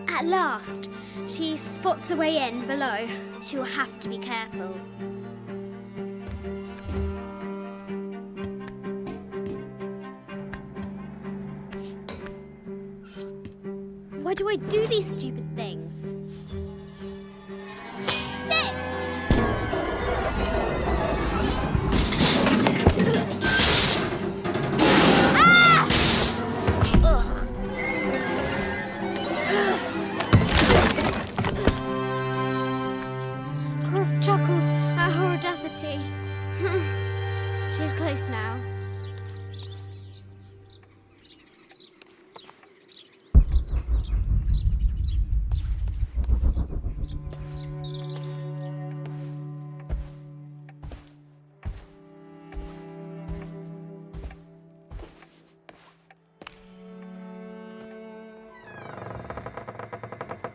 At last, she spots a way in below. She will have to be careful. Why do I do these stupid things? Shit! Ah! Ugh. Croft chuckles at her audacity. She's close now.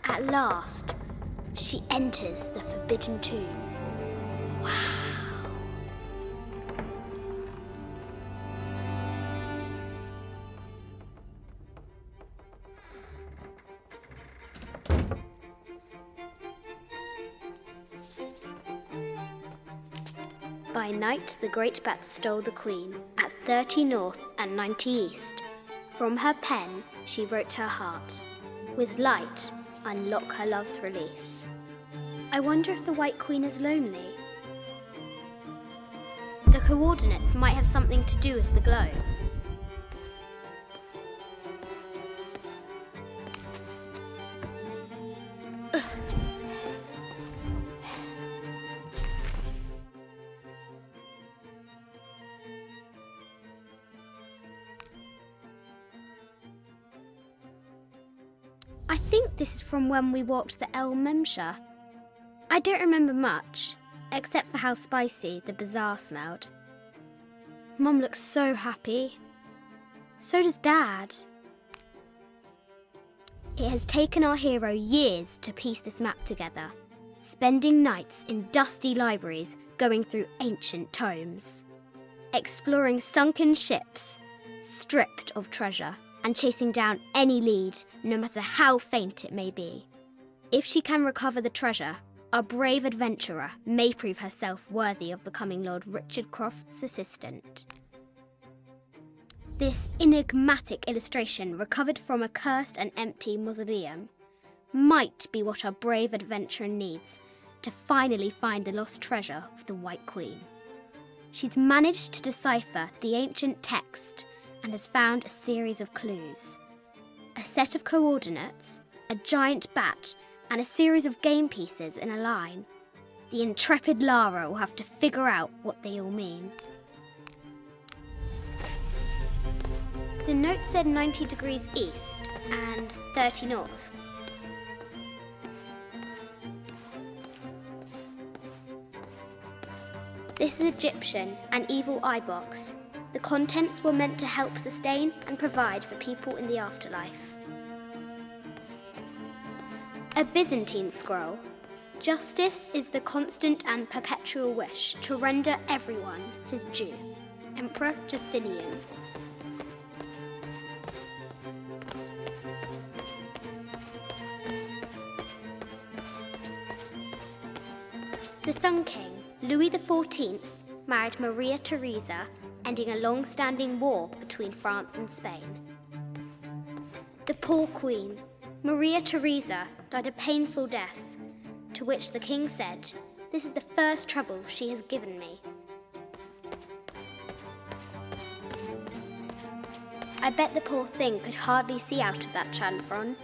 At last, she enters the Forbidden Tomb. Wow. By night, the great bat stole the queen at 30 north and 90 east. From her pen, she wrote her heart. With light, unlock her love's release. I wonder if the White Queen is lonely. The coordinates might have something to do with the glow. Ugh. I think this is from when we walked the El Memsha. I don't remember much, except for how spicy the bazaar smelled. Mum looks so happy. So does Dad. It has taken our hero years to piece this map together, spending nights in dusty libraries going through ancient tomes, exploring sunken ships, stripped of treasure, and chasing down any lead, no matter how faint it may be. If she can recover the treasure, our brave adventurer may prove herself worthy of becoming Lord Richard Croft's assistant. This enigmatic illustration, recovered from a cursed and empty mausoleum, might be what our brave adventurer needs to finally find the lost treasure of the White Queen. She's managed to decipher the ancient text and has found a series of clues. A set of coordinates, a giant bat, and a series of game pieces in a line. The intrepid Lara will have to figure out what they all mean. The note said 90 degrees east and 30 north. This is Egyptian, an evil eye box. The contents were meant to help sustain and provide for people in the afterlife. A Byzantine scroll. Justice is the constant and perpetual wish to render everyone his due. Emperor Justinian. The Sun King, Louis XIV, married Maria Theresa, ending a long-standing war between France and Spain. The poor Queen, Maria Theresa, died a painful death, to which the king said, "This is the first trouble she has given me." I bet the poor thing could hardly see out of that chanfron.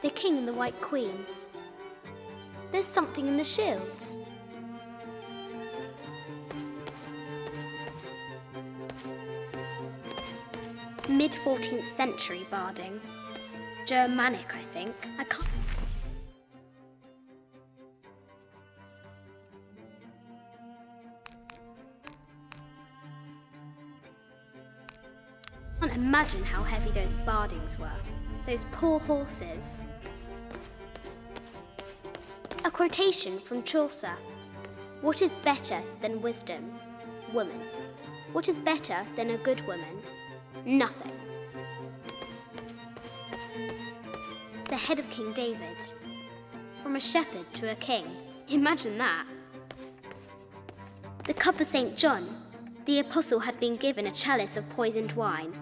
The king and the White Queen. There's something in the shields. Mid-14th century barding. Germanic, I think. I can't imagine how heavy those bardings were. Those poor horses. A quotation from Chaucer. What is better than wisdom? Woman. What is better than a good woman? Nothing. The head of King David. From a shepherd to a king. Imagine that. The cup of St. John. The apostle had been given a chalice of poisoned wine,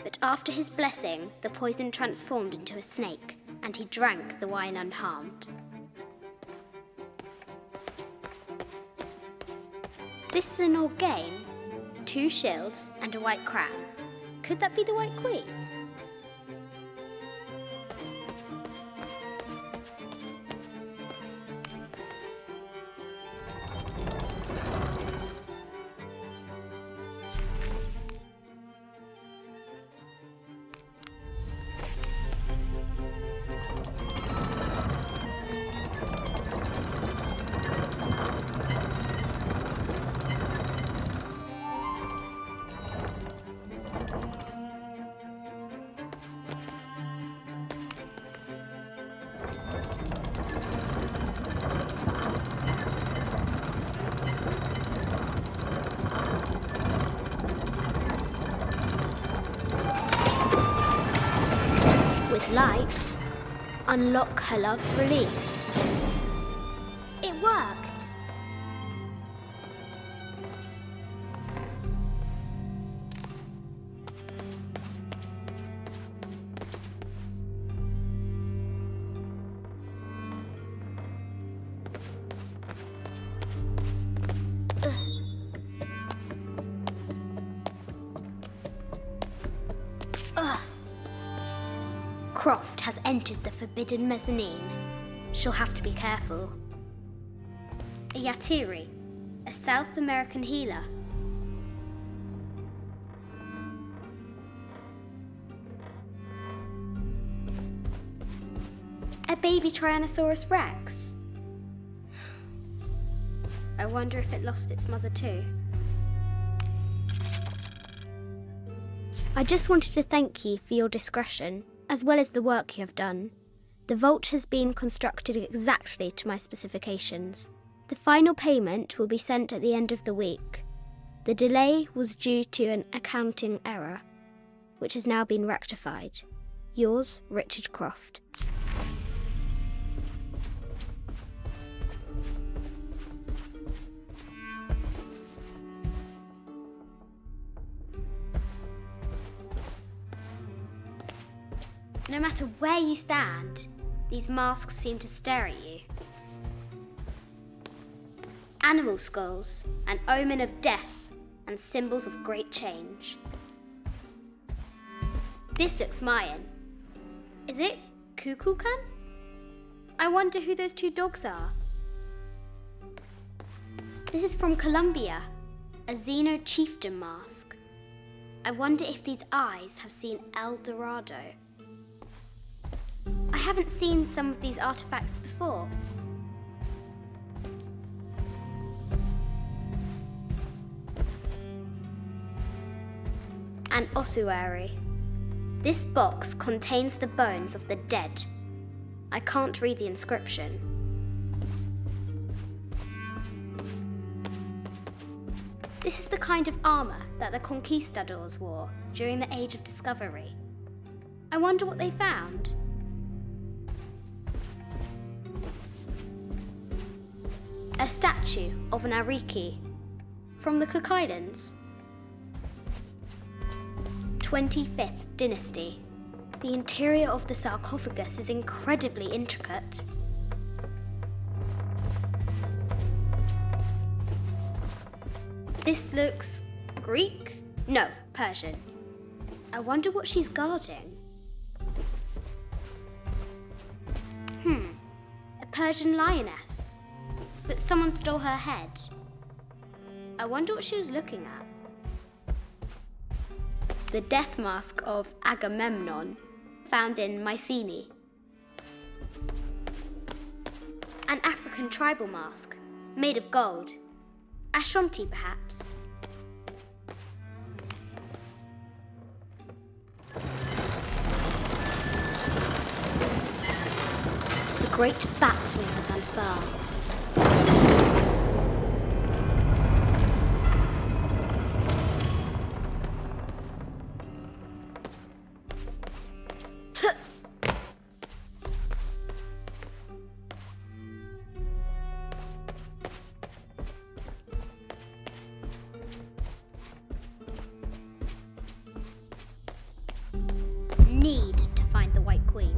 but after his blessing, the poison transformed into a snake, and he drank the wine unharmed. This is an organe, 2 shields and a white crown. Could that be the White Queen? Light, unlock her love's release. It worked. Croft has entered the forbidden mezzanine. She'll have to be careful. A Yatiri, a South American healer. A baby Tyrannosaurus Rex. I wonder if it lost its mother too. I just wanted to thank you for your discretion, as well as the work you have done. The vault has been constructed exactly to my specifications. The final payment will be sent at the end of the week. The delay was due to an accounting error, which has now been rectified. Yours, Richard Croft. No matter where you stand, these masks seem to stare at you. Animal skulls, an omen of death and symbols of great change. This looks Mayan. Is it Kukulkan? I wonder who those two dogs are. This is from Colombia, a Xeno chieftain mask. I wonder if these eyes have seen El Dorado. I haven't seen some of these artifacts before. An ossuary. This box contains the bones of the dead. I can't read the inscription. This is the kind of armor that the conquistadors wore during the Age of Discovery. I wonder what they found. A statue of an Ariki from the Cook Islands. 25th Dynasty. The interior of the sarcophagus is incredibly intricate. This looks Greek? No, Persian. I wonder what she's guarding. A Persian lioness. But someone stole her head. I wonder what she was looking at. The death mask of Agamemnon, found in Mycenae. An African tribal mask, made of gold. Ashanti, perhaps. The great bat's wings unfurl. Need to find the White Queen.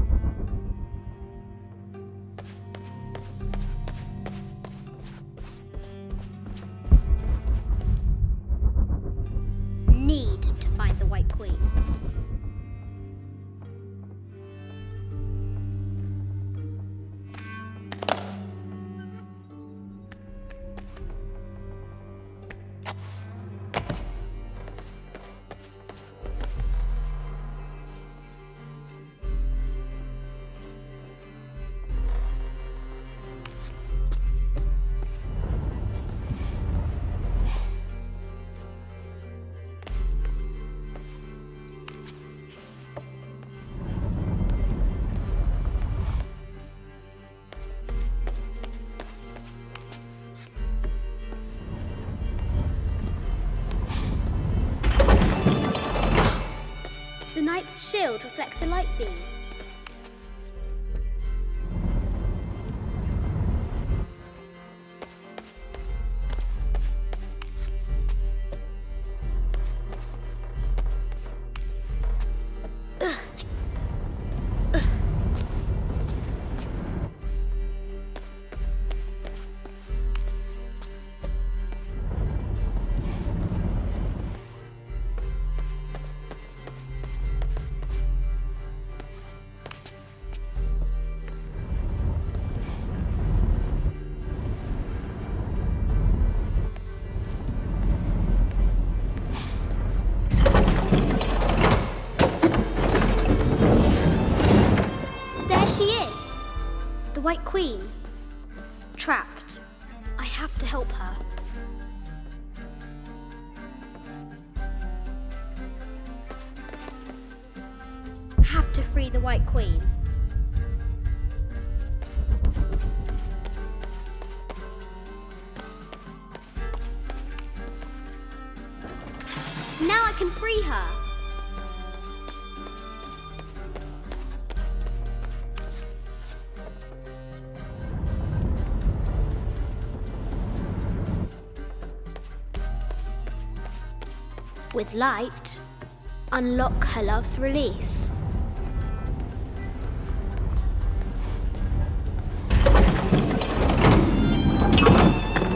Need to find the White Queen. The knight's shield reflects the light beam. She is! The White Queen. Trapped. I have to help her. Have to free the White Queen. Now I can free her. With light, unlock her love's release.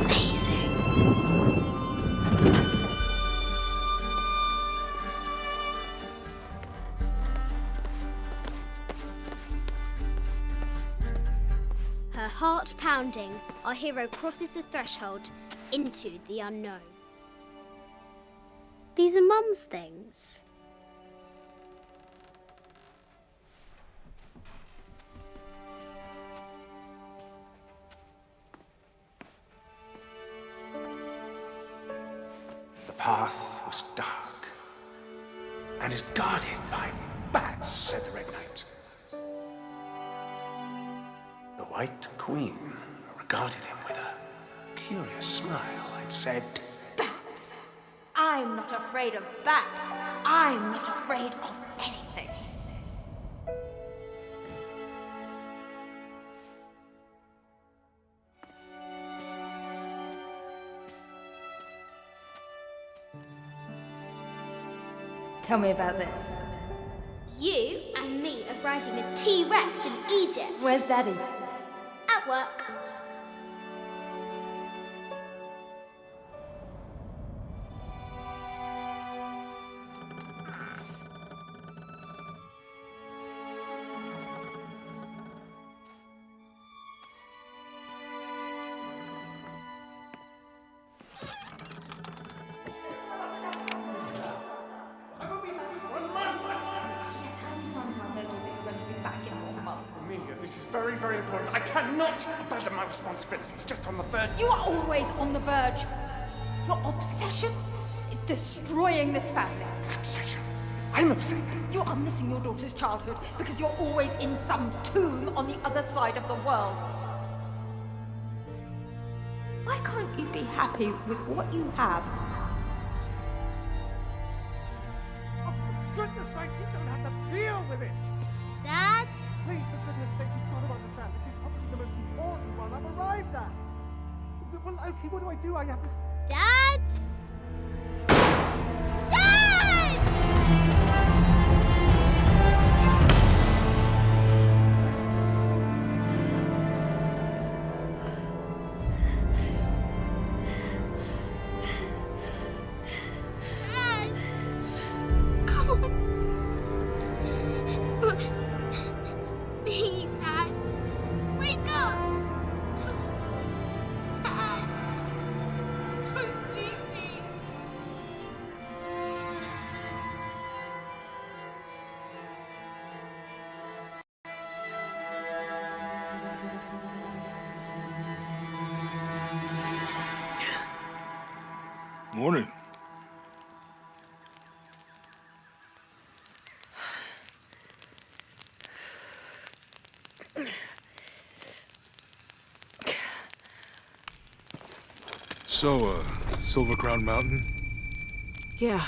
Amazing. pounding, our hero crosses the threshold into the unknown. These are Mum's things. The path was dark and is guarded by bats, said the Red Knight. The White Queen regarded him with a curious smile and said, Bats! I'm not afraid of bats. I'm not afraid of anything. Tell me about this. You and me are riding a T-Rex in Egypt. Where's Daddy? At work. Amelia, this is very, very important. I cannot abandon my responsibilities just on the verge. You are always on the verge. Your obsession is destroying this family. Obsession? I'm upset. You are missing your daughter's childhood because you're always in some tomb on the other side of the world. Why can't you be happy with what you have? Oh, for goodness sake, you don't have to deal with it. Dad? Please, for goodness sake, you've got to understand. This is probably the most important one I've arrived at. Well, okay, what do I do? I have to... Dad? Dad! Dad! Come on. Please, Dad. Wake up. Dad. Don't leave me. Morning. So, Silver Crown Mountain? Yeah,